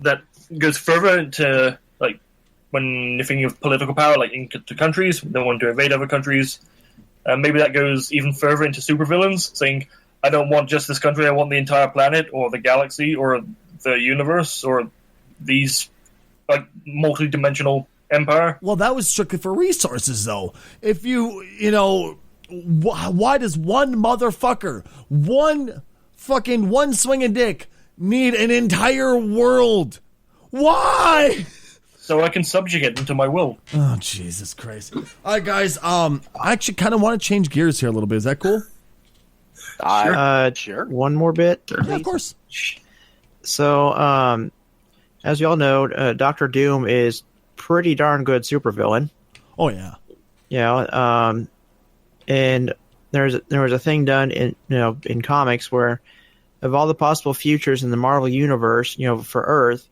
[SPEAKER 4] that goes further into like when you're thinking of political power, like into countries, they want to invade other countries. Maybe that goes even further into supervillains, saying, I don't want just this country, I want the entire planet, or the galaxy, or the universe, or these like multi-dimensional empire.
[SPEAKER 1] Well, that was strictly for resources, though. If why does one motherfucker, one swinging dick, need an entire world? Why?
[SPEAKER 4] so I can subjugate them to my will.
[SPEAKER 1] Oh, Jesus Christ. All right, guys, I actually kind of want to change gears here a little bit. Is that cool?
[SPEAKER 2] Sure.
[SPEAKER 3] One more bit.
[SPEAKER 1] Yeah, of course.
[SPEAKER 3] So, as you all know, Doctor Doom is pretty darn good supervillain.
[SPEAKER 1] Oh, yeah.
[SPEAKER 3] And there was a thing done in comics where, of all the possible futures in the Marvel universe, for Earth,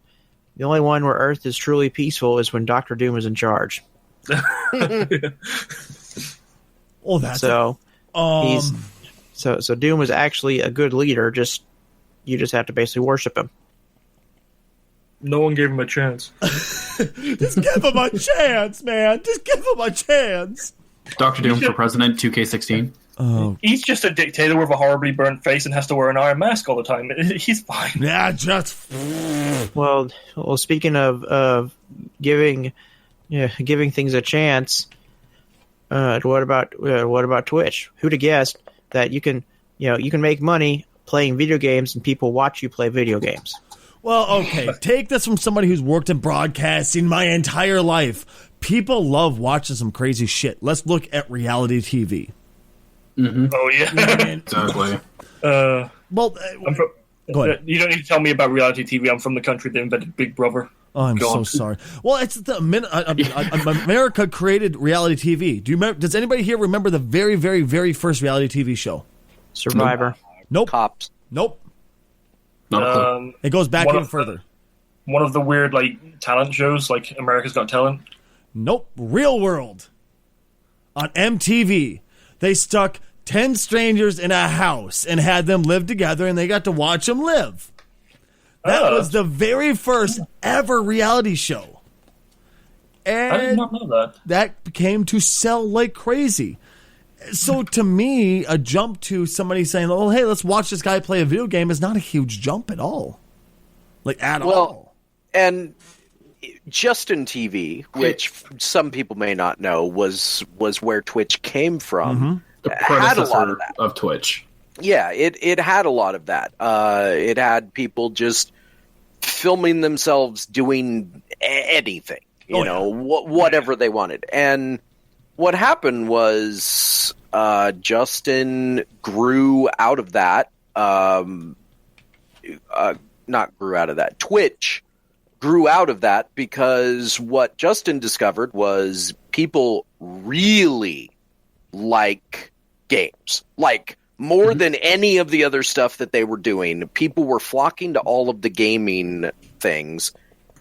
[SPEAKER 3] the only one where Earth is truly peaceful is when Doctor Doom is in charge.
[SPEAKER 1] Oh, that's
[SPEAKER 3] so. So Doom is actually a good leader. You just have to basically worship him.
[SPEAKER 4] No one gave him a chance.
[SPEAKER 1] Just give him a chance, man. Just give him a chance.
[SPEAKER 5] Dr. Doom for president, 2K16.
[SPEAKER 1] Oh,
[SPEAKER 4] He's just a dictator with a horribly burnt face and has to wear an iron mask all the time. He's fine.
[SPEAKER 1] yeah, just.
[SPEAKER 3] Well, speaking of giving things a chance, what about Twitch? Who'd have guessed that you can make money playing video games and people watch you play video games?
[SPEAKER 1] Well, okay. Take this from somebody who's worked in broadcasting my entire life. People love watching some crazy shit. Let's look at reality TV.
[SPEAKER 5] Mm-hmm.
[SPEAKER 4] Oh, yeah.
[SPEAKER 5] Exactly.
[SPEAKER 1] Well, go ahead.
[SPEAKER 4] You don't need to tell me about reality TV. I'm from the country that invented Big Brother.
[SPEAKER 1] Oh, I'm so sorry. Well, it's the America created reality TV. Do you remember? Does anybody here remember the very, very, very first reality TV show?
[SPEAKER 3] Survivor.
[SPEAKER 1] Nope.
[SPEAKER 2] Cops.
[SPEAKER 1] Nope.
[SPEAKER 5] Not a clue.
[SPEAKER 1] It goes back even further.
[SPEAKER 4] One of the weird talent shows, like America's Got Talent.
[SPEAKER 1] Nope. Real World. On MTV. They stuck 10 strangers in a house and had them live together, and they got to watch them live. That was the very first ever reality show. And
[SPEAKER 4] I did not know that.
[SPEAKER 1] that became to sell like crazy. So to me, a jump to somebody saying, oh, hey, let's watch this guy play a video game is not a huge jump at all. At all.
[SPEAKER 2] And Justin TV, which some people may not know, was where Twitch came from.
[SPEAKER 1] Mm-hmm.
[SPEAKER 5] The
[SPEAKER 2] had a lot
[SPEAKER 5] predecessor of Twitch.
[SPEAKER 2] Yeah, it had a lot of that. It had people just filming themselves doing anything, whatever they wanted. And what happened was Justin grew out of that. Not grew out of that. Twitch grew out of that because what Justin discovered was people really like games. More than any of the other stuff that they were doing, people were flocking to all of the gaming things.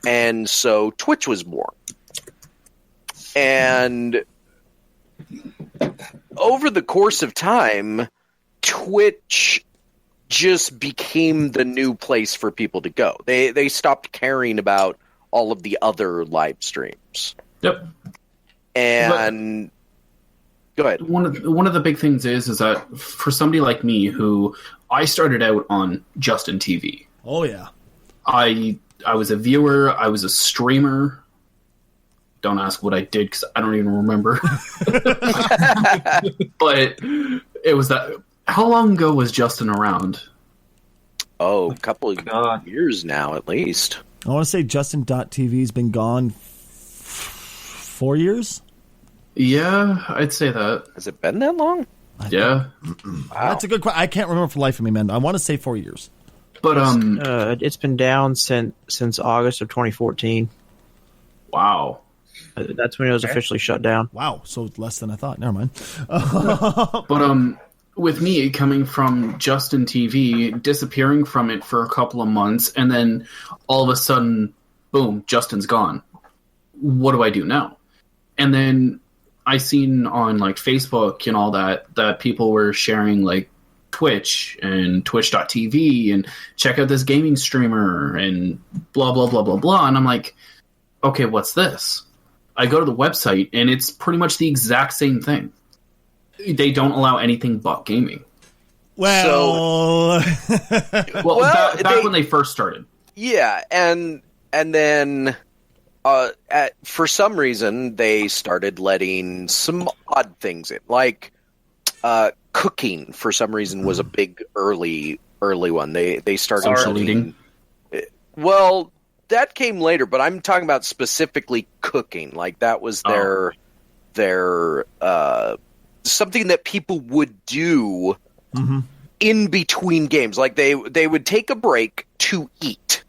[SPEAKER 2] And so Twitch was born. And over the course of time, Twitch just became the new place for people to go. They stopped caring about all of the other live streams.
[SPEAKER 5] Yep.
[SPEAKER 2] And go ahead.
[SPEAKER 5] One of the big things is that for somebody like me who I started out on Justin TV.
[SPEAKER 1] Oh, yeah.
[SPEAKER 5] I was a viewer. I was a streamer. Don't ask what I did because I don't even remember. But it was that. How long ago was Justin around?
[SPEAKER 2] Oh, a couple of years now, at least.
[SPEAKER 1] I want to say Justin.TV's been gone 4 years?
[SPEAKER 5] Yeah, I'd say that.
[SPEAKER 2] Has it been that long?
[SPEAKER 5] Yeah.
[SPEAKER 2] Wow.
[SPEAKER 1] That's a good question. I can't remember for the life of me, man. I want to say 4 years.
[SPEAKER 5] But
[SPEAKER 3] it's been down since August of 2014.
[SPEAKER 5] Wow.
[SPEAKER 3] That's when it was officially shut down.
[SPEAKER 1] Wow, so less than I thought. Never mind.
[SPEAKER 5] But with me coming from Justin TV, disappearing from it for a couple of months, and then all of a sudden, boom, Justin's gone. What do I do now? And then I seen on Facebook and all that people were sharing Twitch and Twitch.tv and check out this gaming streamer and blah, blah, blah, blah, blah. And I'm like, okay, what's this? I go to the website and it's pretty much the exact same thing. They don't allow anything but gaming.
[SPEAKER 1] Well,
[SPEAKER 5] back when they first started.
[SPEAKER 2] Yeah, and then for some reason they started letting some odd things in, cooking. For some reason, was a big early one. They started
[SPEAKER 5] social eating.
[SPEAKER 2] Well, that came later, but I'm talking about specifically cooking. Like that was their something that people would do in between games. Like they would take a break to eat.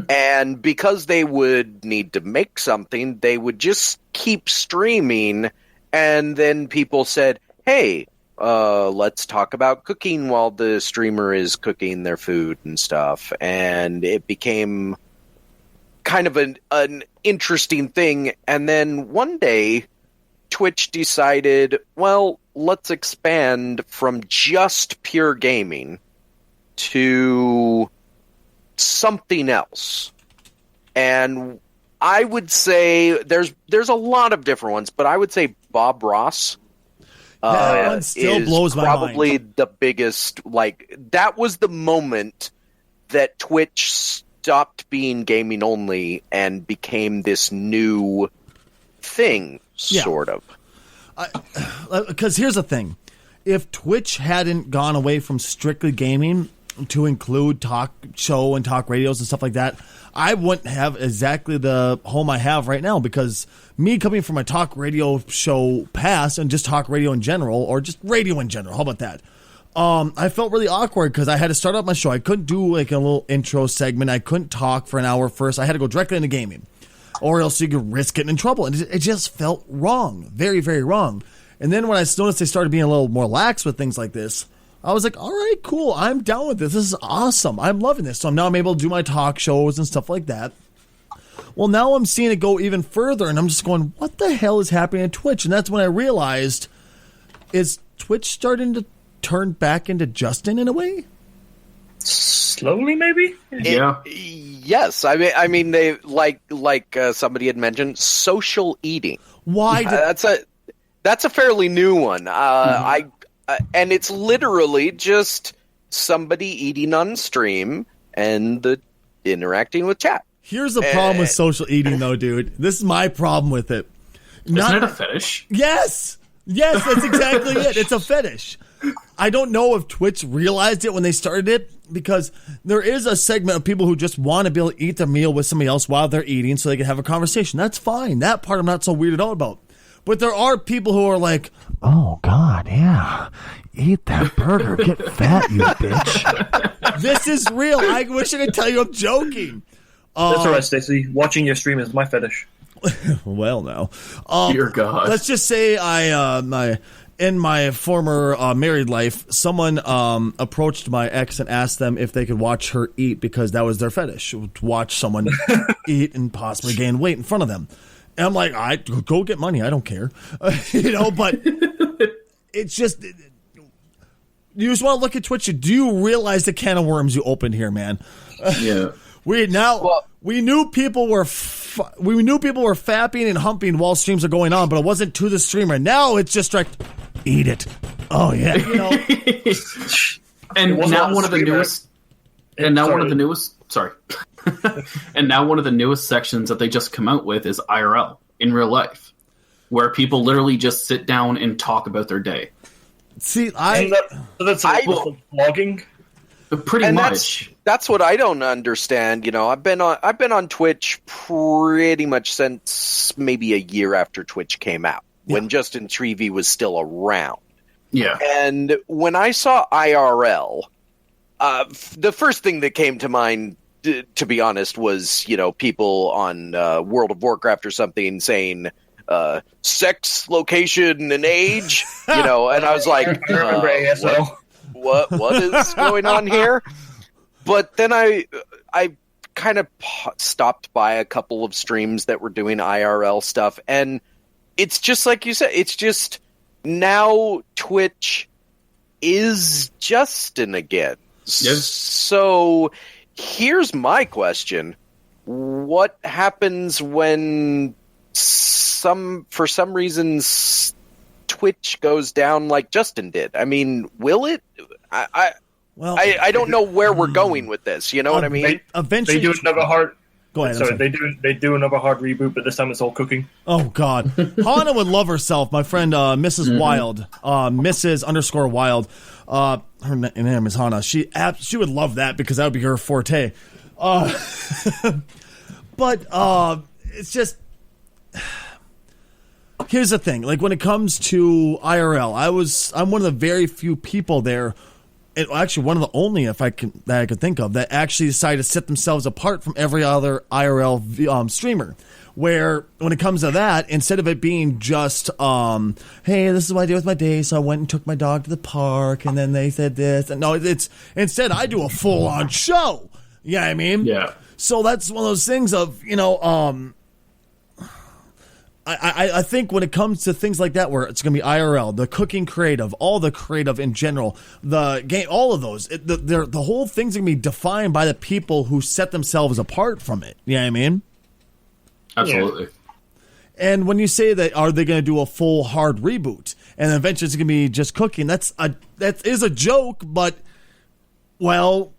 [SPEAKER 2] And because they would need to make something, they would just keep streaming. And then people said, hey, let's talk about cooking while the streamer is cooking their food and stuff. And it became kind of an interesting thing. And then one day, Twitch decided, well, let's expand from just pure gaming to something else. And I would say there's a lot of different ones, but I would say Bob Ross
[SPEAKER 1] that one still blows my
[SPEAKER 2] probably
[SPEAKER 1] mind.
[SPEAKER 2] the biggest. Like that was the moment that Twitch stopped being gaming only and became this new thing, sort of.
[SPEAKER 1] Because here's the thing. If Twitch hadn't gone away from strictly gaming to include talk show and talk radios and stuff like that, I wouldn't have exactly the home I have right now, because me coming from a talk radio show past and just talk radio in general, or just radio in general, how about that? I felt really awkward because I had to start up my show. I couldn't do like a little intro segment. I couldn't talk for an hour first. I had to go directly into gaming, or else you could risk getting in trouble. And it just felt wrong. Very, very wrong. And then when I noticed they started being a little more lax with things like this, I was like, all right, cool. I'm down with this. This is awesome. I'm loving this. So now I'm able to do my talk shows and stuff like that. Well, now I'm seeing it go even further, and I'm just going, what the hell is happening at Twitch? And that's when I realized, is Twitch starting to turn back into Justin in a way?
[SPEAKER 4] Slowly, maybe?
[SPEAKER 5] Yeah.
[SPEAKER 2] Yes. I mean, they like somebody had mentioned, social eating.
[SPEAKER 1] Why?
[SPEAKER 2] That's a fairly new one. And it's literally just somebody eating on stream and interacting with chat.
[SPEAKER 1] Here's the problem with social eating, though, dude. This is my problem with it.
[SPEAKER 5] Isn't it a fetish?
[SPEAKER 1] Yes, that's exactly it. It's a fetish. I don't know if Twitch realized it when they started it, because there is a segment of people who just want to be able to eat their meal with somebody else while they're eating so they can have a conversation. That's fine. That part I'm not so weirded out about. But there are people who are like, oh, God, yeah. Eat that burger. Get fat, you bitch. This is real. I wish I could tell you I'm joking.
[SPEAKER 4] That's all right, Stacey. Watching your stream is my fetish.
[SPEAKER 1] Well, now.
[SPEAKER 5] Dear God.
[SPEAKER 1] Let's just say in my former married life, someone approached my ex and asked them if they could watch her eat, because that was their fetish, to watch someone eat and possibly gain weight in front of them. And I'm like, I go get money. I don't care. But it's just, you just want to look at Twitch. Do you realize the can of worms you opened here, man?
[SPEAKER 5] Yeah.
[SPEAKER 1] We knew people were fapping and humping while streams are going on, but it wasn't to the streamer. Now it's just like, eat it. Oh yeah.
[SPEAKER 5] And now one of the newest. And now one of the newest. Sorry. And now one of the newest sections that they just come out with is IRL, in real life, where people literally just sit down and talk about their day.
[SPEAKER 1] See,
[SPEAKER 4] that's vlogging.
[SPEAKER 5] Pretty much.
[SPEAKER 2] That's what I don't understand. I've been on Twitch pretty much since maybe a year after Twitch came out, when Justin Treevey was still around.
[SPEAKER 5] Yeah.
[SPEAKER 2] And when I saw IRL, the first thing that came to mind, to be honest, was people on World of Warcraft or something saying sex, location, and age. And I was like,
[SPEAKER 4] I remember ASL.
[SPEAKER 2] What is going on here? But then I kind of stopped by a couple of streams that were doing IRL stuff, and it's just like you said, it's just now Twitch is Justin again.
[SPEAKER 5] Yes.
[SPEAKER 2] So here's my question. What happens when for some reasons Twitch goes down like Justin did? I mean, will it? I don't know where we're going with this. You know what I mean?
[SPEAKER 1] Eventually,
[SPEAKER 4] they do another hard.
[SPEAKER 1] Go ahead.
[SPEAKER 4] Sorry, they do another hard reboot, but this time it's all cooking.
[SPEAKER 1] Oh God, Hannah would love herself. My friend Mrs. Wild, Mrs._Wild. Her name is Hannah. She would love that, because that would be her forte. But it's just, here's the thing. Like when it comes to IRL, I'm one of the very few people there. Actually, one of the only, that I could think of, that actually decided to set themselves apart from every other IRL streamer. Where when it comes to that, instead of it being just, hey, this is what I did with my day, so I went and took my dog to the park, and then they said this. And no, it's instead I do a full-on show. You know what I mean?
[SPEAKER 5] Yeah.
[SPEAKER 1] So that's one of those things of, I think when it comes to things like that, where it's going to be IRL, the cooking creative, all the creative in general, the game, all of those, the whole thing's going to be defined by the people who set themselves apart from it. You know what I mean?
[SPEAKER 5] Absolutely.
[SPEAKER 4] Yeah.
[SPEAKER 1] And when you say that, are they going to do a full hard reboot, and eventually it's going to be just cooking? That is a joke, but let's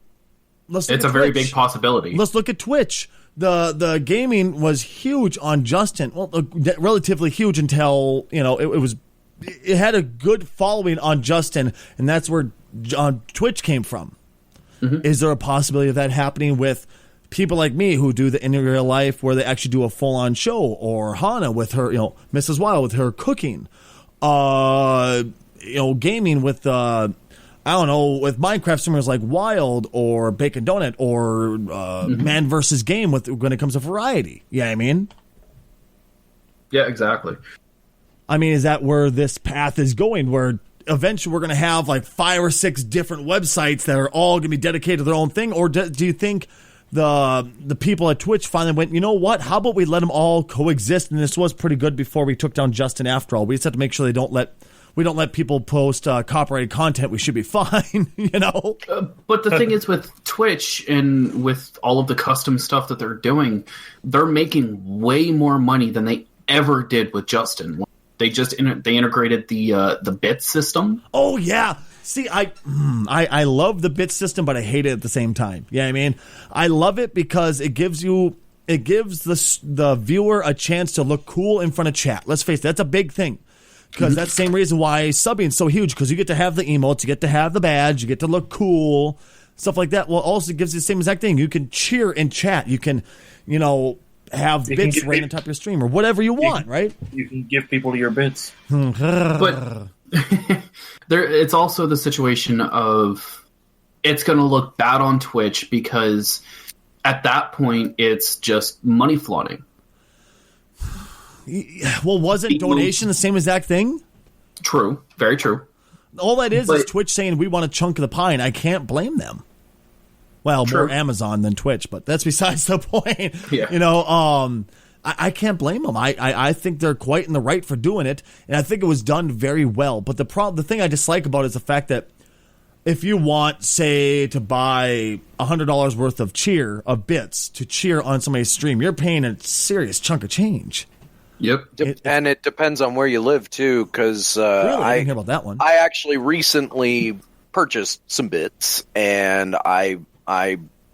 [SPEAKER 1] look
[SPEAKER 5] it's
[SPEAKER 1] at
[SPEAKER 5] a very
[SPEAKER 1] Twitch.
[SPEAKER 5] big possibility.
[SPEAKER 1] Let's look at Twitch. The gaming was huge on Justin. Well, relatively huge until it had a good following on Justin, and that's where Twitch came from. Mm-hmm. Is there a possibility of that happening with people like me who do the in real life, where they actually do a full on show, or Hannah with her, Mrs. Wild with her cooking, gaming with with Minecraft streamers like Wild or Bacon Donut or Man versus Game when it comes to variety. Yeah, I mean?
[SPEAKER 5] Yeah, exactly.
[SPEAKER 1] I mean, is that where this path is going, where eventually we're going to have like 5 or 6 different websites that are all going to be dedicated to their own thing? Or do you think the people at Twitch finally went, you know what, how about we let them all coexist? And this was pretty good before we took down Justin after all. We just have to make sure we don't let people post copyrighted content. We should be fine,
[SPEAKER 5] But the thing is, with Twitch and with all of the custom stuff that they're doing, they're making way more money than they ever did with Justin. They just they integrated the bit system.
[SPEAKER 1] Oh yeah. See, I love the bit system, but I hate it at the same time. Yeah, I mean, I love it because it gives the viewer a chance to look cool in front of chat. Let's face it, that's a big thing. Because that's the same reason why subbing is so huge, because you get to have the emotes, you get to have the badge, you get to look cool, stuff like that. Well, also gives you the same exact thing. You can cheer in chat. You can, have bits right on top of your stream or whatever you want, right?
[SPEAKER 4] You can give people your bits.
[SPEAKER 5] But it's also the situation of it's going to look bad on Twitch, because at that point it's just money flaunting.
[SPEAKER 1] Well, wasn't donation the same exact thing?
[SPEAKER 5] True. Very true.
[SPEAKER 1] All that is Twitch saying we want a chunk of the pie, and I can't blame them. Well,
[SPEAKER 5] True.
[SPEAKER 1] More Amazon than Twitch, but that's besides the point.
[SPEAKER 5] Yeah.
[SPEAKER 1] I can't blame them. I think they're quite in the right for doing it, and I think it was done very well. But the thing I dislike about it is the fact that if you want, say, to buy $100 worth of bits to cheer on somebody's stream, you're paying a serious chunk of change.
[SPEAKER 5] Yep.
[SPEAKER 2] And it depends on where you live, too, because
[SPEAKER 1] really? I didn't hear about that one.
[SPEAKER 2] I actually recently purchased some bits, and I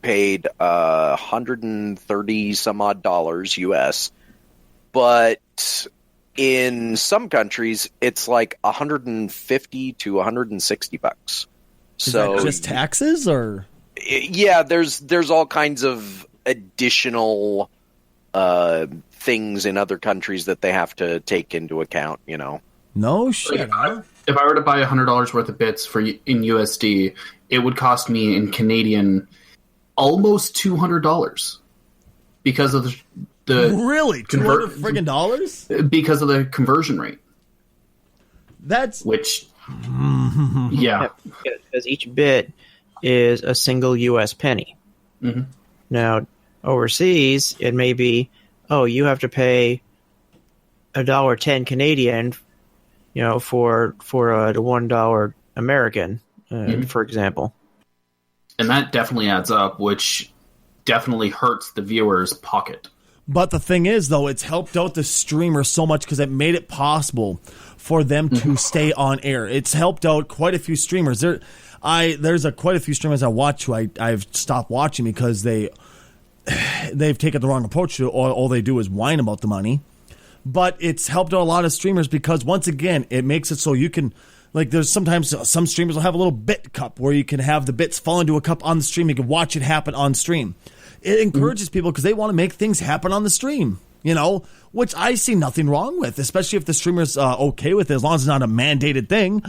[SPEAKER 2] paid $130 some odd US, but in some countries it's like $150 to $160.
[SPEAKER 1] Is that just taxes, or?
[SPEAKER 2] Yeah, there's all kinds of additional things in other countries that they have to take into account.
[SPEAKER 1] No shit.
[SPEAKER 5] If I were to buy $100 worth of bits in USD, it would cost me in Canadian almost $200 because of the
[SPEAKER 1] really $200 friggin' dollars,
[SPEAKER 5] because of the conversion rate.
[SPEAKER 1] That's
[SPEAKER 5] which yeah,
[SPEAKER 3] because each bit is a single U.S. penny.
[SPEAKER 5] Mm-hmm.
[SPEAKER 3] Now overseas, it may be you have to pay $1.10 Canadian, for the $1 American, for example.
[SPEAKER 5] And that definitely adds up, which definitely hurts the viewer's pocket.
[SPEAKER 1] But the thing is, though, it's helped out the streamer so much because it made it possible for them to stay on air. It's helped out quite a few streamers. There's quite a few streamers I watch who I've stopped watching because they've taken the wrong approach to it. All they do is whine about the money. But it's helped out a lot of streamers because, once again, it makes it so you can... Like, there's sometimes some streamers will have a little bit cup where you can have the bits fall into a cup on the stream. You can watch it happen on stream. it encourages people because they want to make things happen on the stream, which I see nothing wrong with, especially if the streamer's okay with it, as long as it's not a mandated thing,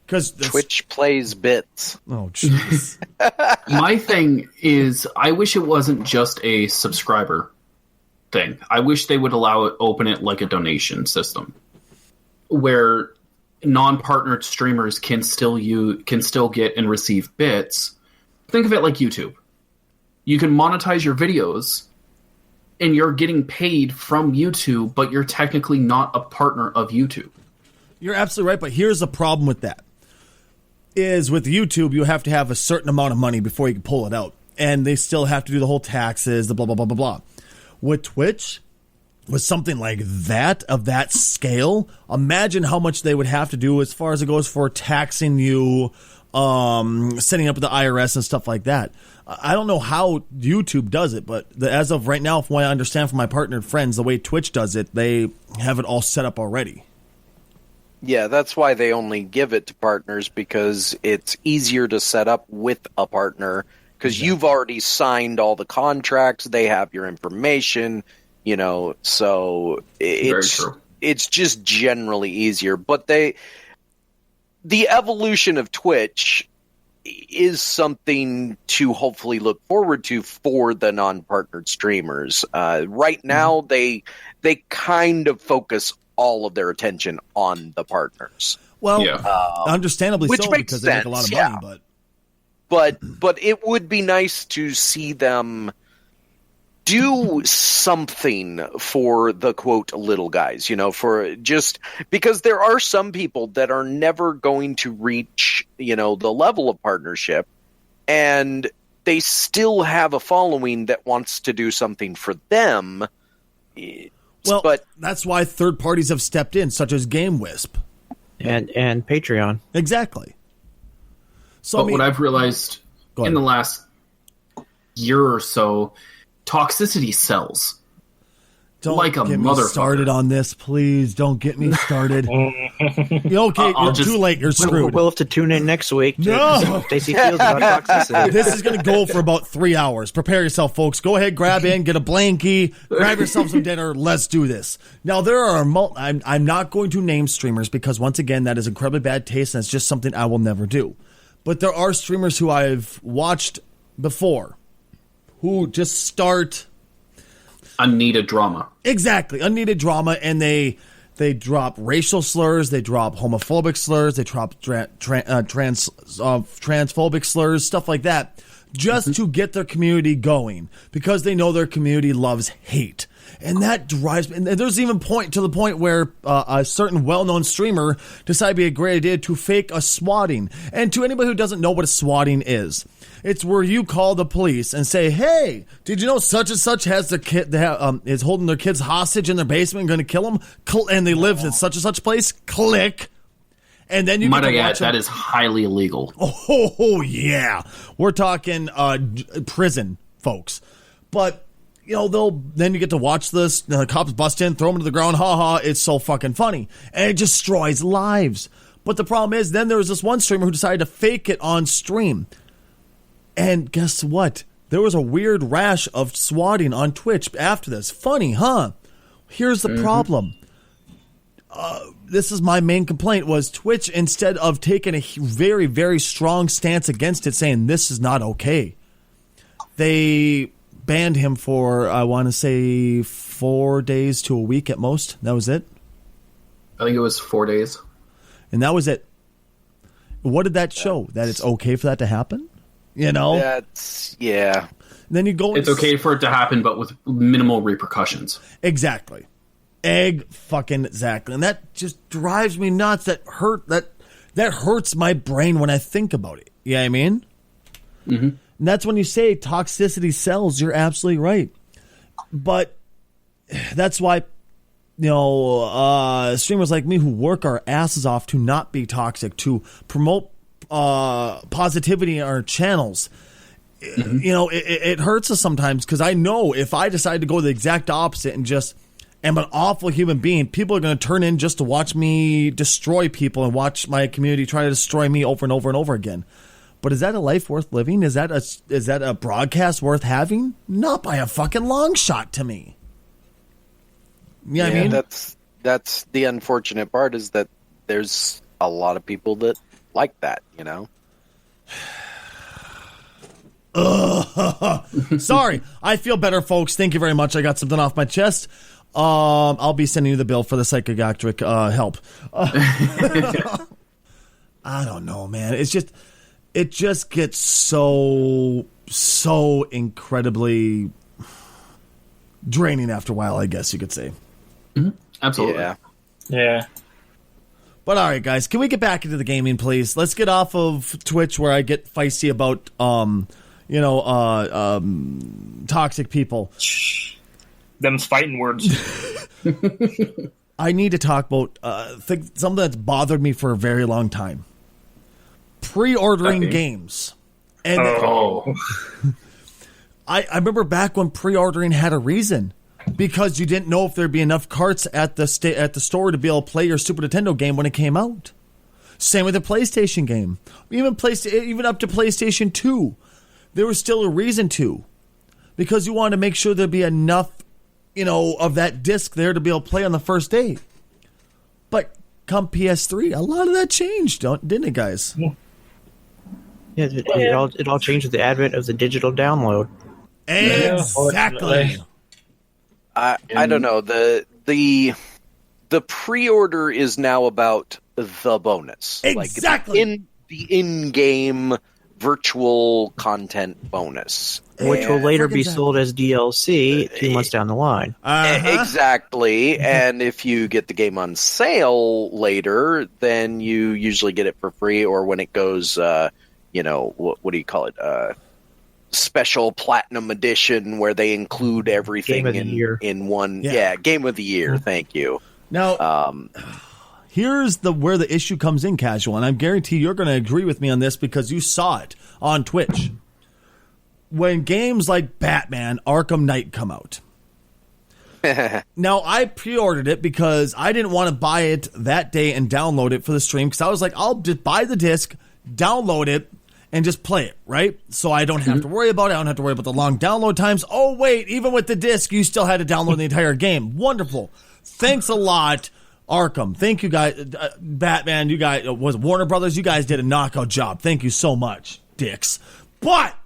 [SPEAKER 1] because
[SPEAKER 2] Twitch plays bits.
[SPEAKER 1] Oh, jeez.
[SPEAKER 5] My thing is, I wish it wasn't just a subscriber thing. I wish they would open it like a donation system, where non-partnered streamers can still get and receive bits. Think of it like YouTube. You can monetize your videos, and you're getting paid from YouTube, but you're technically not a partner of YouTube.
[SPEAKER 1] You're absolutely right, but here's the problem with that. Is with YouTube, you have to have a certain amount of money before you can pull it out. And they still have to do the whole taxes, the blah, blah, blah, blah, blah. With Twitch, with something like that, of that scale, imagine how much they would have to do as far as it goes for taxing you, setting up with the IRS and stuff like that. I don't know how YouTube does it, but as of right now, from what I understand from my partnered friends, the way Twitch does it, they have it all set up already.
[SPEAKER 2] Yeah, that's why they only give it to partners, because it's easier to set up with a partner, because you've already signed all the contracts, they have your information, so it's just generally easier. But the evolution of Twitch is something to hopefully look forward to for the non-partnered streamers. Right now, they kind of focus all of their attention on the partners.
[SPEAKER 1] Well, understandably
[SPEAKER 2] which
[SPEAKER 1] so,
[SPEAKER 2] makes
[SPEAKER 1] because
[SPEAKER 2] sense,
[SPEAKER 1] they make a lot of money.
[SPEAKER 2] But it would be nice to see them do something for the quote little guys, for just because there are some people that are never going to reach, the level of partnership, and they still have a following that wants to do something for them.
[SPEAKER 1] Well,
[SPEAKER 2] but
[SPEAKER 1] that's why third parties have stepped in, such as GameWisp
[SPEAKER 3] and Patreon.
[SPEAKER 1] Exactly. So,
[SPEAKER 5] what I've realized in the last year or so, toxicity sells.
[SPEAKER 1] Don't
[SPEAKER 5] like a
[SPEAKER 1] get me
[SPEAKER 5] motherfucker.
[SPEAKER 1] Started on this, please. Don't get me started. Too late. You're screwed.
[SPEAKER 3] We'll have to tune in next week.
[SPEAKER 1] No.
[SPEAKER 3] Stacey feels about toxicity.
[SPEAKER 1] This is going to go for about 3 hours. Prepare yourself, folks. Go ahead, grab in, get a blankie, grab yourself some dinner. Let's do this. Now, there are I'm not going to name streamers because, once again, that is incredibly bad taste, and it's just something I will never do. But there are streamers who I've watched before who just start
[SPEAKER 5] unneeded drama.
[SPEAKER 1] Exactly, unneeded drama, and they drop racial slurs, they drop homophobic slurs, they drop transphobic slurs, stuff like that, just to get their community going, because they know their community loves hate. And that drives me. And there's even to the point where a certain well-known streamer decided it'd be a great idea to fake a swatting. And to anybody who doesn't know what a swatting is, it's where you call the police and say, "Hey, did you know such and such has their kid is holding their kids hostage in their basement and going to kill them? And they live in such and such place." Click. And then you
[SPEAKER 5] might I add, that is highly illegal.
[SPEAKER 1] Oh yeah, we're talking prison, folks. But then you get to watch this. The cops bust in, throw them to the ground. Ha ha! It's so fucking funny, and it destroys lives. But the problem is, then there was this one streamer who decided to fake it on stream. And guess what? There was a weird rash of swatting on Twitch after this. Funny, huh? Here's the problem. This is my main complaint, was Twitch, instead of taking a very, very strong stance against it, saying this is not okay, they banned him for, I want to say, 4 days to a week at most. That was it.
[SPEAKER 5] I think it was 4 days.
[SPEAKER 1] And that was it. What did that show? That it's okay for that to happen?
[SPEAKER 2] That's, yeah.
[SPEAKER 1] Then you go.
[SPEAKER 5] It's okay for it to happen, but with minimal repercussions.
[SPEAKER 1] Exactly. Exactly. And that just drives me nuts. That hurts my brain when I think about it. You know what I mean?
[SPEAKER 5] Mm-hmm.
[SPEAKER 1] And that's when you say toxicity sells. You're absolutely right. But that's why, streamers like me who work our asses off to not be toxic, to promote positivity in our channels, it hurts us sometimes, because I know if I decide to go the exact opposite and just am an awful human being, people are going to turn in just to watch me destroy people and watch my community try to destroy me over and over and over again. But is that a life worth living? Is that a broadcast worth having? Not by a fucking long shot to me. You know what I mean?
[SPEAKER 2] That's the unfortunate part, is that there's a lot of people that like that, you know?
[SPEAKER 1] Sorry. I feel better, folks. Thank you very much. I got something off my chest. I'll be sending you the bill for the psychiatric help. I don't know, man. It just gets so incredibly draining after a while, I guess you could say.
[SPEAKER 5] Mm-hmm. Absolutely.
[SPEAKER 4] Yeah.
[SPEAKER 1] But all right, guys, can we get back into the gaming, please? Let's get off of Twitch, where I get feisty about, toxic people.
[SPEAKER 4] Them's fighting words.
[SPEAKER 1] I need to talk about something that's bothered me for a very long time. Pre-ordering games. And I remember back when pre-ordering had a reason. Because you didn't know if there'd be enough carts at the store to be able to play your Super Nintendo game when it came out. Same with the PlayStation game. Even up to PlayStation 2. There was still a reason to. Because you wanted to make sure there'd be enough, of that disc there to be able to play on the first day. But come PS3, a lot of that changed, didn't it, guys?
[SPEAKER 3] Yeah, it all changed with the advent of the digital download.
[SPEAKER 1] Exactly.
[SPEAKER 2] I don't know. The pre-order is now about the bonus.
[SPEAKER 1] Exactly.
[SPEAKER 2] Like the in-game virtual content bonus.
[SPEAKER 3] Which will later be sold as DLC 2 months down the line.
[SPEAKER 2] Exactly. And if you get the game on sale later, then you usually get it for free, or when it goes, what do you call it? Special platinum edition, where they include everything in one. Yeah, game of the year. Thank you.
[SPEAKER 1] Now, here's where the issue comes in, Casual, and I guarantee you're going to agree with me on this because you saw it on Twitch. When games like Batman Arkham Knight come out. Now, I pre-ordered it because I didn't want to buy it that day and download it for the stream, because I was like, I'll just buy the disc, download it, and just play it, right? So I don't have to worry about it. I don't have to worry about the long download times. Oh, wait, even with the disc, you still had to download the entire game. Wonderful. Thanks a lot, Arkham. Thank you, guys. Batman, you guys, was Warner Brothers, you guys did a knockout job. Thank you so much, dicks. But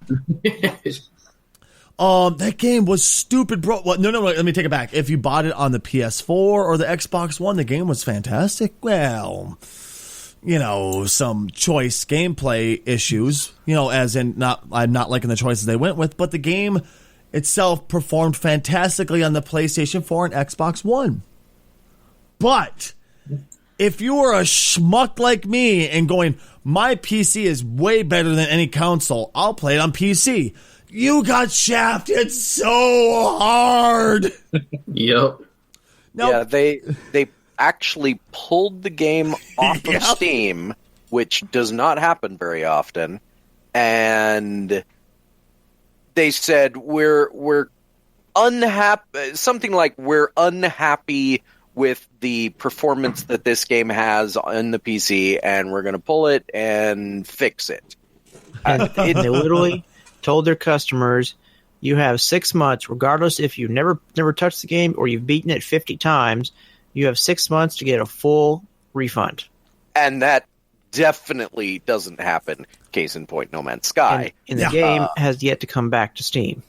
[SPEAKER 1] that game was stupid, bro. Well, no, let me take it back. If you bought it on the PS4 or the Xbox One, the game was fantastic. Well, some choice gameplay issues, as in I'm not liking the choices they went with, but the game itself performed fantastically on the PlayStation 4 and Xbox One. But if you were a schmuck like me and going, my PC is way better than any console, I'll play it on PC. You got shafted so hard.
[SPEAKER 5] Yep.
[SPEAKER 2] Now, yeah, they actually pulled the game off of Steam, which does not happen very often, and they said we're unhappy, something like we're unhappy with the performance that this game has on the PC, and we're going to pull it and fix it.
[SPEAKER 3] And they literally told their customers, you have 6 months, regardless if you never touched the game or you've beaten it 50 times, you have 6 months to get a full refund.
[SPEAKER 2] And that definitely doesn't happen. Case in point, No Man's Sky.
[SPEAKER 3] And the game has yet to come back to Steam.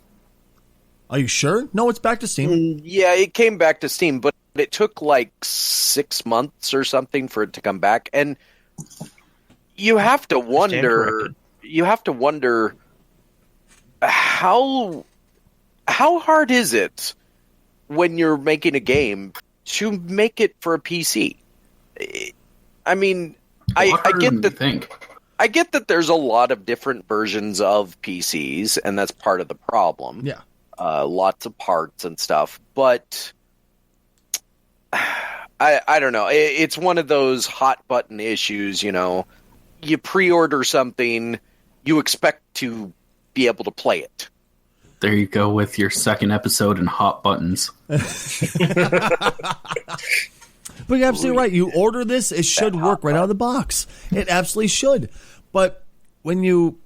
[SPEAKER 1] Are you sure? No, it's back to Steam.
[SPEAKER 2] Yeah, it came back to Steam, but it took like 6 months or something for it to come back. And you have to wonder, how hard is it when you're making a game to make it for a PC? I mean, I get that. I get that there's a lot of different versions of PCs, and that's part of the problem.
[SPEAKER 1] Yeah,
[SPEAKER 2] lots of parts and stuff, but I don't know. It's one of those hot button issues. You pre-order something, you expect to be able to play it.
[SPEAKER 5] There you go with your second episode in hot buttons.
[SPEAKER 1] But you're absolutely right. You order this, it should work right out of the box. It absolutely should. But when you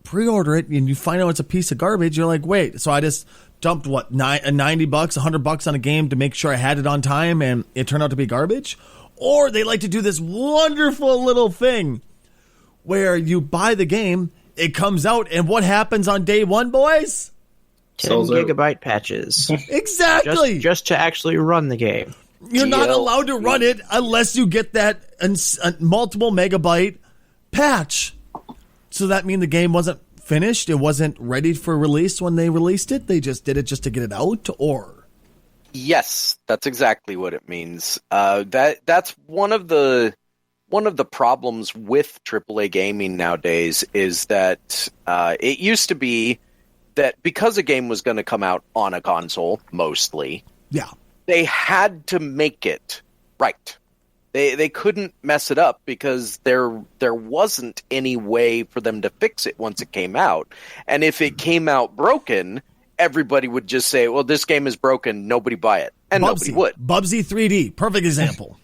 [SPEAKER 1] pre-order it and you find out it's a piece of garbage, you're like, wait, so I just dumped $90, $100 on a game to make sure I had it on time and it turned out to be garbage? Or they like to do this wonderful little thing where you buy the game, it comes out, and what happens on day one, boys?
[SPEAKER 3] 10 gigabyte patches.
[SPEAKER 1] Exactly.
[SPEAKER 3] Just to actually run the game.
[SPEAKER 1] You're not allowed to run it unless you get that multiple megabyte patch. So that mean the game wasn't finished? It wasn't ready for release when they released it? They just did it just to get it out? Or?
[SPEAKER 2] Yes, that's exactly what it means. That's one of the problems with AAA gaming nowadays is that it used to be that because a game was going to come out on a console, mostly, they had to make it right. They couldn't mess it up because there wasn't any way for them to fix it once it came out. And if it came out broken, everybody would just say, well, this game is broken, nobody buy it. And nobody would.
[SPEAKER 1] Bubsy 3D, perfect example.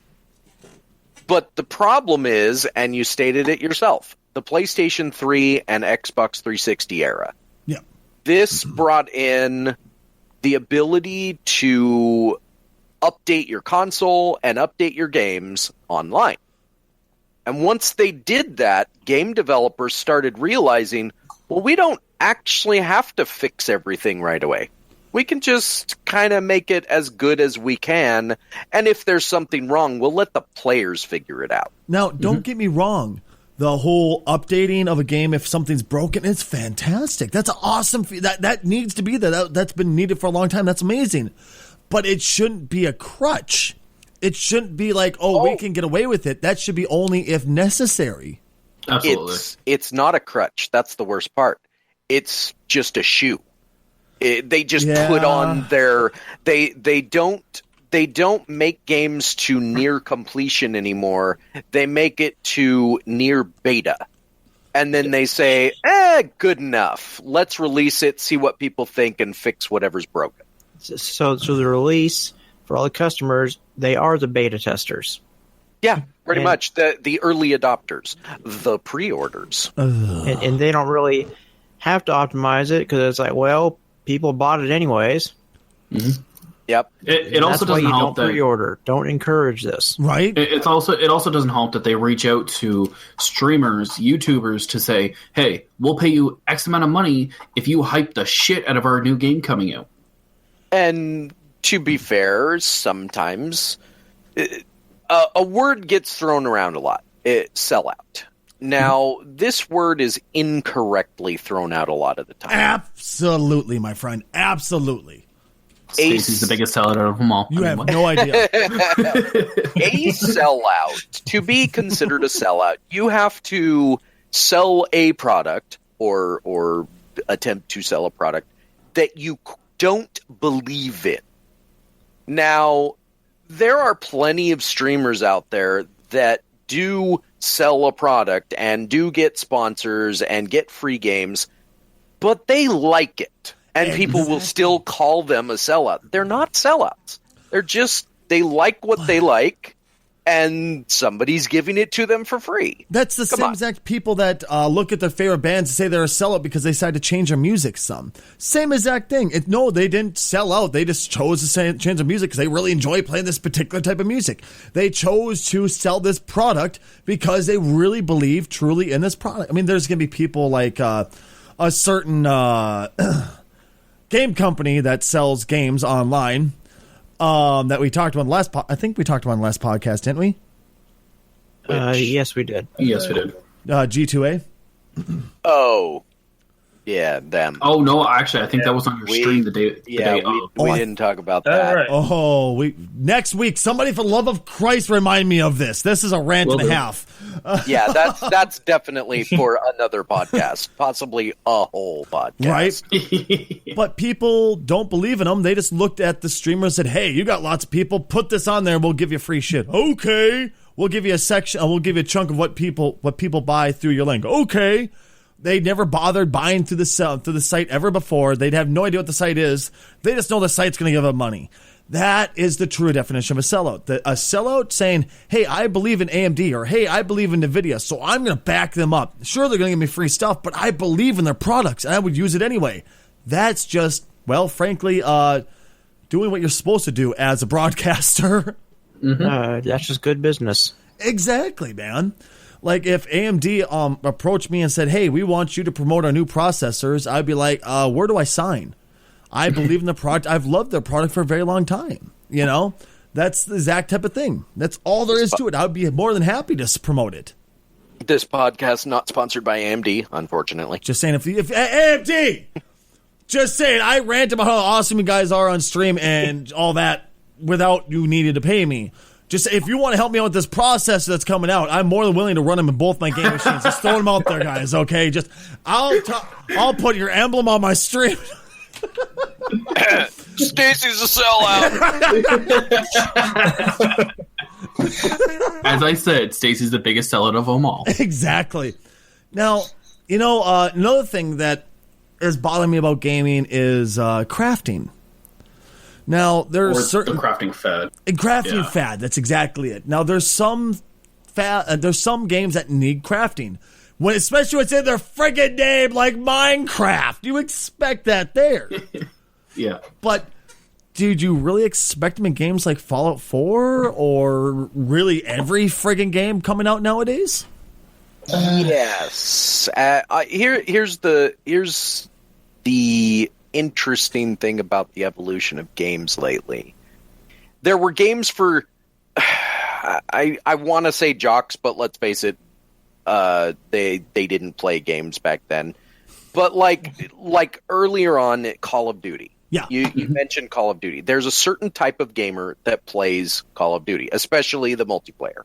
[SPEAKER 2] But the problem is, and you stated it yourself, the PlayStation 3 and Xbox 360 era.
[SPEAKER 1] Yeah.
[SPEAKER 2] This brought in the ability to update your console and update your games online. And once they did that, game developers started realizing, well, we don't actually have to fix everything right away. We can just kind of make it as good as we can. And if there's something wrong, we'll let the players figure it out.
[SPEAKER 1] Now, don't get me wrong. The whole updating of a game, if something's broken, it's fantastic. That's awesome. That needs to be there. That's been needed for a long time. That's amazing. But it shouldn't be a crutch. It shouldn't be like, we can get away with it. That should be only if necessary.
[SPEAKER 5] Absolutely.
[SPEAKER 2] It's not a crutch. That's the worst part. It's just a shoe. They just put on their they don't make games to near completion anymore. They make it to near beta. And then they say, good enough. Let's release it, see what people think, and fix whatever's broken.
[SPEAKER 3] So the release, for all the customers, they are the beta testers.
[SPEAKER 2] Yeah, pretty much. The early adopters, the pre-orders.
[SPEAKER 3] And they don't really have to optimize it because it's like, well, people bought it anyways.
[SPEAKER 5] Mm-hmm.
[SPEAKER 2] Yep.
[SPEAKER 5] It also doesn't help
[SPEAKER 3] that pre-order. Don't encourage this.
[SPEAKER 1] Right.
[SPEAKER 5] It also doesn't help that they reach out to streamers, YouTubers to say, hey, we'll pay you X amount of money if you hype the shit out of our new game coming out.
[SPEAKER 2] And to be fair, sometimes a word gets thrown around a lot. Sellout. Now, this word is incorrectly thrown out a lot of the time.
[SPEAKER 1] Absolutely, my friend. Absolutely.
[SPEAKER 5] Stacy's the biggest sellout out of them all.
[SPEAKER 1] You have no idea.
[SPEAKER 2] A sellout. To be considered a sellout, you have to sell a product or attempt to sell a product that you don't believe in. Now, there are plenty of streamers out there that do sell a product and do get sponsors and get free games, but they like it. And people will still call them a sellout. They're not sellouts. They like what they like, and somebody's giving it to them for free.
[SPEAKER 1] That's the same exact people that look at their favorite bands and say they're a sellout because they decided to change their music some. Same exact thing. No, they didn't sell out. They just chose to change their music because they really enjoy playing this particular type of music. They chose to sell this product because they really believe truly in this product. I mean, there's going to be people like a certain game company that sells games online that we talked about in I think we talked about in the last podcast, didn't we?
[SPEAKER 3] Yes, we did.
[SPEAKER 5] Yes, we did.
[SPEAKER 1] G2A?
[SPEAKER 2] Oh. Yeah, them.
[SPEAKER 5] Oh, no, actually, I think that was on your stream the day of.
[SPEAKER 2] We didn't talk about that.
[SPEAKER 4] Right.
[SPEAKER 1] Oh, next week, somebody for the love of Christ remind me of this. This is a rant and a half.
[SPEAKER 2] Yeah, that's definitely for another podcast, possibly a whole podcast.
[SPEAKER 1] Right? But people don't believe in them. They just looked at the streamer and said, hey, you got lots of people. Put this on there and we'll give you free shit. Okay. We'll give you a section. We'll give you a chunk of what people buy through your link. Okay. They never bothered buying through the site ever before. They'd have no idea what the site is. They just know the site's going to give them money. That is the true definition of a sellout. A sellout saying, hey, I believe in AMD, or hey, I believe in NVIDIA, so I'm going to back them up. Sure, they're going to give me free stuff, but I believe in their products, and I would use it anyway. That's just, well, frankly, doing what you're supposed to do as a broadcaster.
[SPEAKER 3] That's just good business.
[SPEAKER 1] Exactly, man. Like, if AMD approached me and said, hey, we want you to promote our new processors, I'd be like, where do I sign? I believe in the product. I've loved their product for a very long time. You know, that's the exact type of thing. That's all there is to it. I would be more than happy to promote it.
[SPEAKER 2] This podcast not sponsored by AMD, unfortunately.
[SPEAKER 1] Just saying, if AMD, just saying, I rant about how awesome you guys are on stream and all that without you needing to pay me. Just if you want to help me out with this processor that's coming out, I'm more than willing to run them in both my game machines. Just throw them out there, guys. Okay, just I'll put your emblem on my stream.
[SPEAKER 2] Stacy's a sellout.
[SPEAKER 5] As I said, Stacy's the biggest sellout of them all.
[SPEAKER 1] Exactly. Now, you know, another thing that is bothering me about gaming is crafting. Now, there's certain
[SPEAKER 5] the crafting fad.
[SPEAKER 1] Fad. That's exactly it. Now, there's some games that need crafting. Especially when it's in their friggin' name, like Minecraft. You expect that there.
[SPEAKER 5] Yeah.
[SPEAKER 1] But did you really expect them in games like Fallout 4 or really every friggin' game coming out nowadays?
[SPEAKER 2] Yes. Here's the interesting thing about the evolution of games lately. There were games for I want to say jocks, but let's face it, they didn't play games back then. But like earlier on, Call of Duty.
[SPEAKER 1] Yeah.
[SPEAKER 2] You mentioned Call of Duty. There's a certain type of gamer that plays Call of Duty, especially the multiplayer.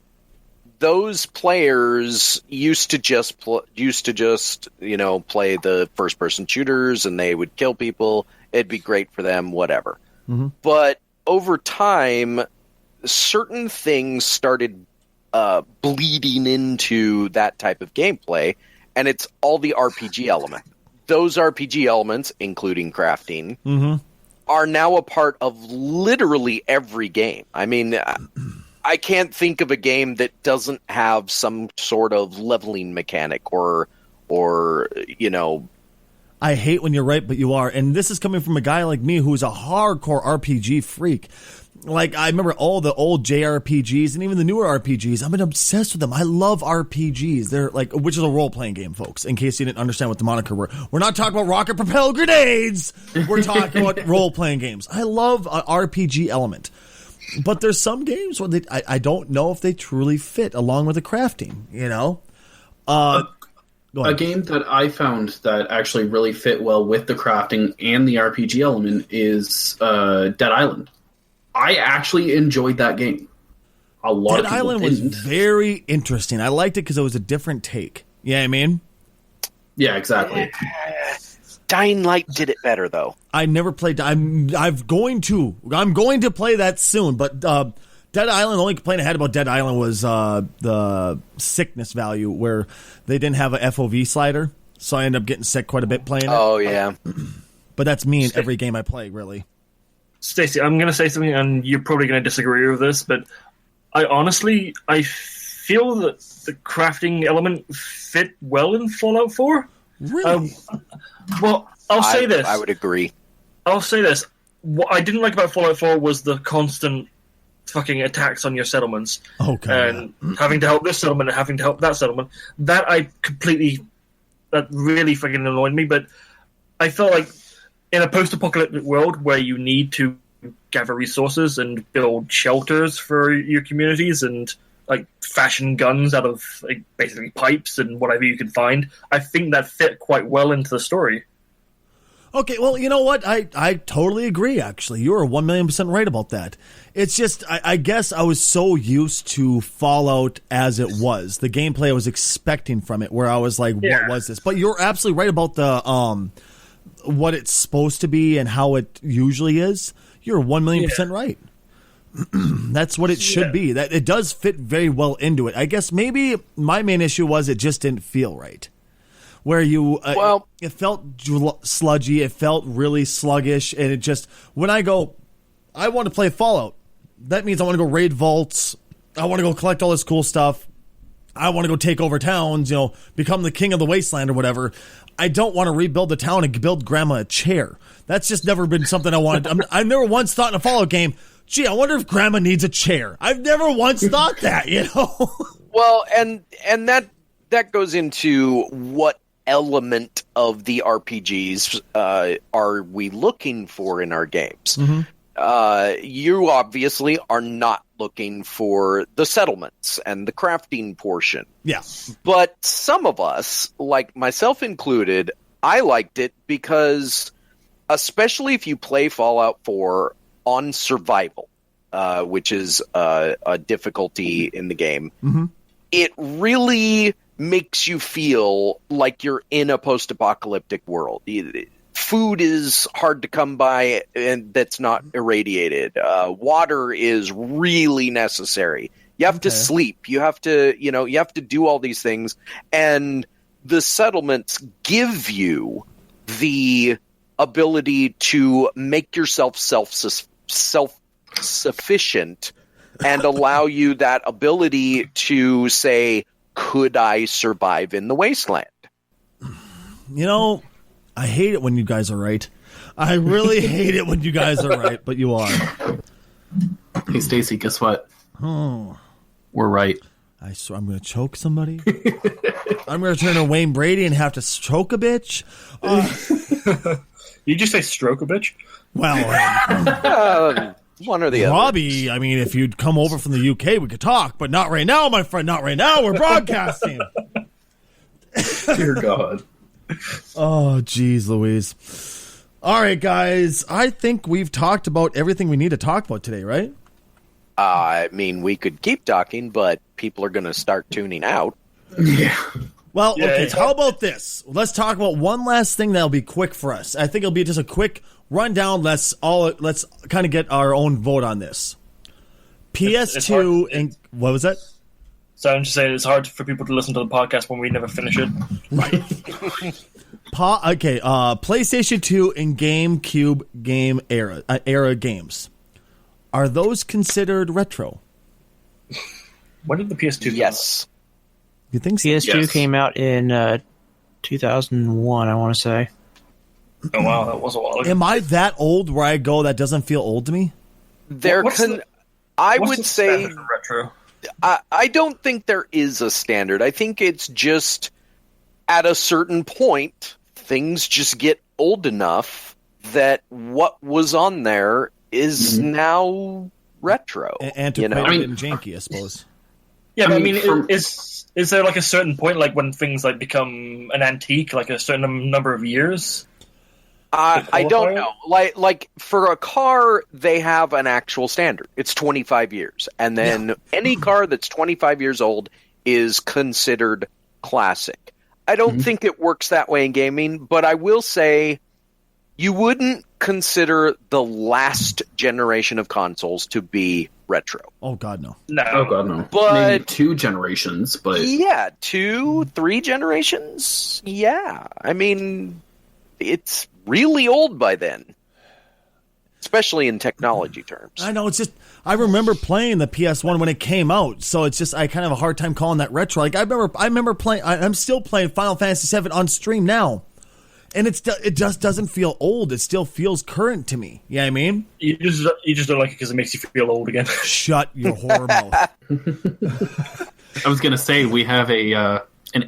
[SPEAKER 2] Those players used to just play the first person shooters, and they would kill people. It'd be great for them, whatever. Mm-hmm. But over time, certain things started bleeding into that type of gameplay, and it's all the RPG element. Those RPG elements, including crafting, are now a part of literally every game. I mean, I can't think of a game that doesn't have some sort of leveling mechanic or you know.
[SPEAKER 1] I hate when you're right, but you are. And this is coming from a guy like me who's a hardcore RPG freak. Like, I remember all the old JRPGs and even the newer RPGs. I've been obsessed with them. I love RPGs. They're like, which is a role-playing game, folks, in case you didn't understand what the moniker were. We're not talking about rocket-propelled grenades. We're talking about role-playing games. I love an RPG element. But there's some games where I don't know if they truly fit along with the crafting, you know?
[SPEAKER 5] A game that I found that actually really fit well with the crafting and the RPG element is Dead Island. I actually enjoyed that game. A lot of people
[SPEAKER 1] Island
[SPEAKER 5] didn't.
[SPEAKER 1] was very interesting. I liked it because it was a different take. Yeah, I mean?
[SPEAKER 5] Yeah, exactly.
[SPEAKER 2] Dying Light did it better, though.
[SPEAKER 1] I never played. I'm going to play that soon. But Dead Island, the only complaint I had about Dead Island was the sickness value, where they didn't have a FOV slider, so I ended up getting sick quite a bit playing it.
[SPEAKER 2] Oh yeah,
[SPEAKER 1] but that's me in every game I play, really.
[SPEAKER 4] Stacey, I'm going to say something, and you're probably going to disagree with this, but I feel that the crafting element fit well in Fallout 4.
[SPEAKER 1] Really?
[SPEAKER 4] Well, I'll say this.
[SPEAKER 2] I would agree.
[SPEAKER 4] I'll say this. What I didn't like about Fallout 4 was the constant fucking attacks on your settlements.
[SPEAKER 1] Okay.
[SPEAKER 4] And having to help this settlement and having to help that settlement. That really fucking annoyed me, but I felt like in a post-apocalyptic world where you need to gather resources and build shelters for your communities and like fashion guns out of like, basically pipes and whatever you can find, I think that fit quite well into the story.
[SPEAKER 1] Okay, well, you know what? I totally agree, actually. You're 1,000,000% right about that. It's just, I guess I was so used to Fallout as it was. The gameplay I was expecting from it, where I was like, what was this? But you're absolutely right about the what it's supposed to be and how it usually is. You're 1,000,000% right. That's what it should be. That it does fit very well into it. I guess maybe my main issue was it just didn't feel right. Where it felt sludgy, it felt really sluggish, and it just, when I go, I want to play Fallout. That means I want to go raid vaults. I want to go collect all this cool stuff. I want to go take over towns, become the king of the wasteland or whatever. I don't want to rebuild the town and build grandma a chair. That's just never been something I wanted. I've never once thought in a Fallout game, gee, I wonder if grandma needs a chair. I've never once thought that,
[SPEAKER 2] Well, and that goes into what element of the RPGs are we looking for in our games.
[SPEAKER 1] Mm-hmm.
[SPEAKER 2] You obviously are not looking for the settlements and the crafting portion.
[SPEAKER 1] Yeah.
[SPEAKER 2] But some of us, like myself included, I liked it because, especially if you play Fallout 4 on survival, which is a difficulty in the game,
[SPEAKER 1] mm-hmm.
[SPEAKER 2] it really makes you feel like you're in a post-apocalyptic world. Food is hard to come by and that's not irradiated. Water is really necessary. You have to sleep. You have to, you have to do all these things. And the settlements give you the ability to make yourself self-sufficient and allow you that ability to say, could I survive in the wasteland?
[SPEAKER 1] I hate it when you guys are right. I really hate it when you guys are right, but you are.
[SPEAKER 5] Hey, Stacy, guess what?
[SPEAKER 1] Oh.
[SPEAKER 5] We're right.
[SPEAKER 1] I swear I'm going to choke somebody. I'm going to turn to Wayne Brady and have to choke a bitch.
[SPEAKER 4] You just say stroke a bitch?
[SPEAKER 1] Well,
[SPEAKER 2] one or the other.
[SPEAKER 1] Robbie, I mean, if you'd come over from the UK, we could talk, but not right now, my friend. Not right now. We're broadcasting.
[SPEAKER 5] Dear God.
[SPEAKER 1] Oh, geez, Louise. All right, guys. I think we've talked about everything we need to talk about today, right?
[SPEAKER 2] I mean, we could keep talking, but people are going to start tuning out.
[SPEAKER 5] Yeah.
[SPEAKER 1] Well, okay, how about this? Let's talk about one last thing that'll be quick for us. I think it'll be just a quick rundown. Let's kind of get our own vote on this. PS2 and what was that?
[SPEAKER 4] So I'm just saying it's hard for people to listen to the podcast when we never finish it.
[SPEAKER 1] Right. PlayStation 2 and GameCube game era games. Are those considered retro?
[SPEAKER 4] When did the PS2
[SPEAKER 2] Yes.
[SPEAKER 1] You think so?
[SPEAKER 3] PS2 came out in 2001, I want to say.
[SPEAKER 4] Oh, wow, that was a while ago.
[SPEAKER 1] Am I that old where I go that doesn't feel old to me?
[SPEAKER 2] I would say
[SPEAKER 4] retro.
[SPEAKER 2] I don't think there is a standard. I think it's just at a certain point, things just get old enough that what was on there is now retro.
[SPEAKER 1] Antiquated and janky, I suppose.
[SPEAKER 4] Yeah, but I mean, is there like a certain point, like when things like become an antique, like a certain number of years?
[SPEAKER 2] I don't know. Like for a car, they have an actual standard. It's 25 years. And then any car that's 25 years old is considered classic. I don't think it works that way in gaming, but I will say you wouldn't consider the last generation of consoles to be retro.
[SPEAKER 1] Oh, God, no.
[SPEAKER 4] No.
[SPEAKER 5] Oh, God, no.
[SPEAKER 2] But
[SPEAKER 5] maybe 2 generations, but...
[SPEAKER 2] Yeah, 2, 3 generations? Yeah. I mean, it's really old by then, especially in technology terms.
[SPEAKER 1] I know, it's just, I remember playing the PS1 when it came out, so it's just, I kind of have a hard time calling that retro. Like, I remember playing, I'm still playing Final Fantasy VII on stream now, and it just doesn't feel old. It still feels current to me. You know what I mean?
[SPEAKER 4] You just don't like it because it makes you feel old again.
[SPEAKER 1] Shut your whore mouth.
[SPEAKER 5] I was going to say, we have an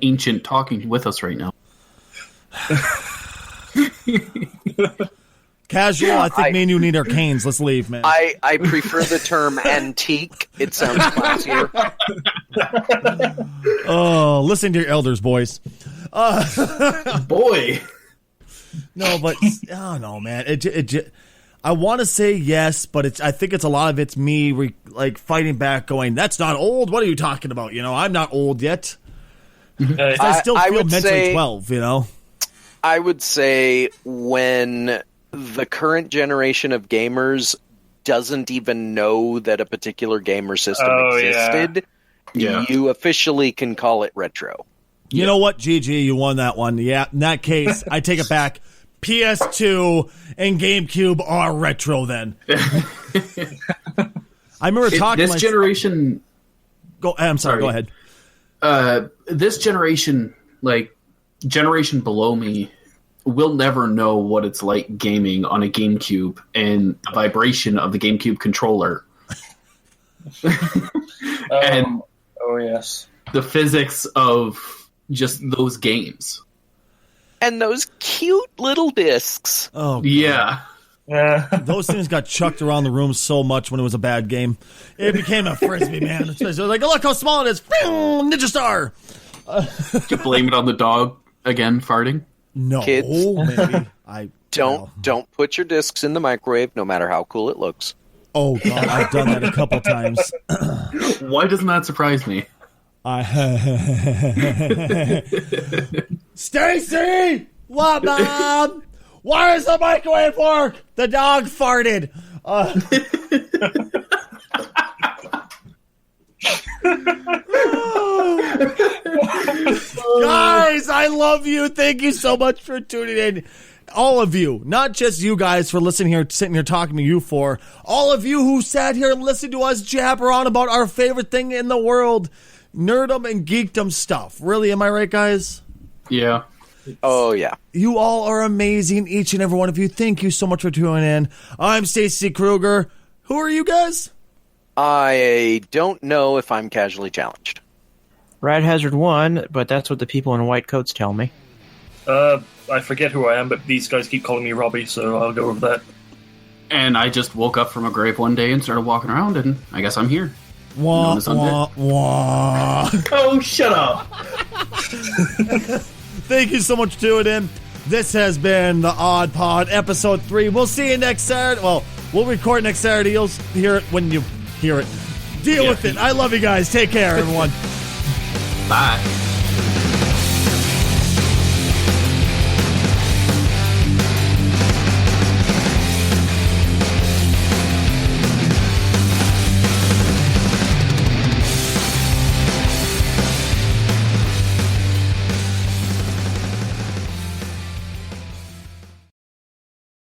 [SPEAKER 5] ancient talking with us right now.
[SPEAKER 1] Casual, I think me and you need our canes. Let's leave, man.
[SPEAKER 2] I prefer the term antique. It sounds classier.
[SPEAKER 1] Oh, listen to your elders, boys.
[SPEAKER 5] Boy.
[SPEAKER 1] No, but oh no, man. I want to say yes, but I think it's a lot of it's me like fighting back, going, "That's not old. What are you talking about? I'm not old yet." I still feel mentally 12.
[SPEAKER 2] I would say when the current generation of gamers doesn't even know that a particular gamer system existed, you officially can call it retro.
[SPEAKER 1] You know what, GG, you won that one. Yeah, in that case, I take it back. PS2 and GameCube are retro then. I remember talking
[SPEAKER 5] this generation.
[SPEAKER 1] I'm sorry. Go ahead.
[SPEAKER 5] This generation, like generation below me, will never know what it's like gaming on a GameCube and the vibration of the GameCube controller. And
[SPEAKER 4] oh yes,
[SPEAKER 5] the physics of just those games.
[SPEAKER 2] And those cute little discs.
[SPEAKER 1] Oh, God.
[SPEAKER 5] Yeah.
[SPEAKER 1] Those things got chucked around the room so much when it was a bad game. It became a frisbee, man. It was like, look how small it is. Ninja Star.
[SPEAKER 5] To blame it on the dog again, farting.
[SPEAKER 2] No, kids,
[SPEAKER 1] maybe.
[SPEAKER 2] Don't put your discs in the microwave, no matter how cool it looks.
[SPEAKER 1] Oh God, I've done that a couple times.
[SPEAKER 5] Why doesn't that surprise me?
[SPEAKER 1] Stacy, what, Mom? Why does the microwave work? The dog farted. Guys, I love you. Thank you so much for tuning in. All of you, not just you guys for listening here, sitting here talking to you for. All of you who sat here and listened to us jabber on about our favorite thing in the world, nerdom and geekdom stuff. Really, am I right, guys?
[SPEAKER 5] Yeah.
[SPEAKER 2] Oh, yeah.
[SPEAKER 1] You all are amazing, each and every one of you. Thank you so much for tuning in. I'm Stacey Kruger. Who are you guys?
[SPEAKER 2] I don't know if I'm casually challenged.
[SPEAKER 3] Rad Hazard 1, but that's what the people in white coats tell me.
[SPEAKER 4] I forget who I am, but these guys keep calling me Robbie, so I'll go with that.
[SPEAKER 5] And I just woke up from a grave one day and started walking around, and I guess I'm here.
[SPEAKER 1] Wah, wah, wah.
[SPEAKER 5] Oh, shut up.
[SPEAKER 1] Thank you so much for tuning in. This has been the Odd Pod, episode 3. We'll see you next Saturday. Well, we'll record next Saturday. You'll hear it when you hear it. Deal with it. I love you guys. Take care, everyone.
[SPEAKER 5] Bye.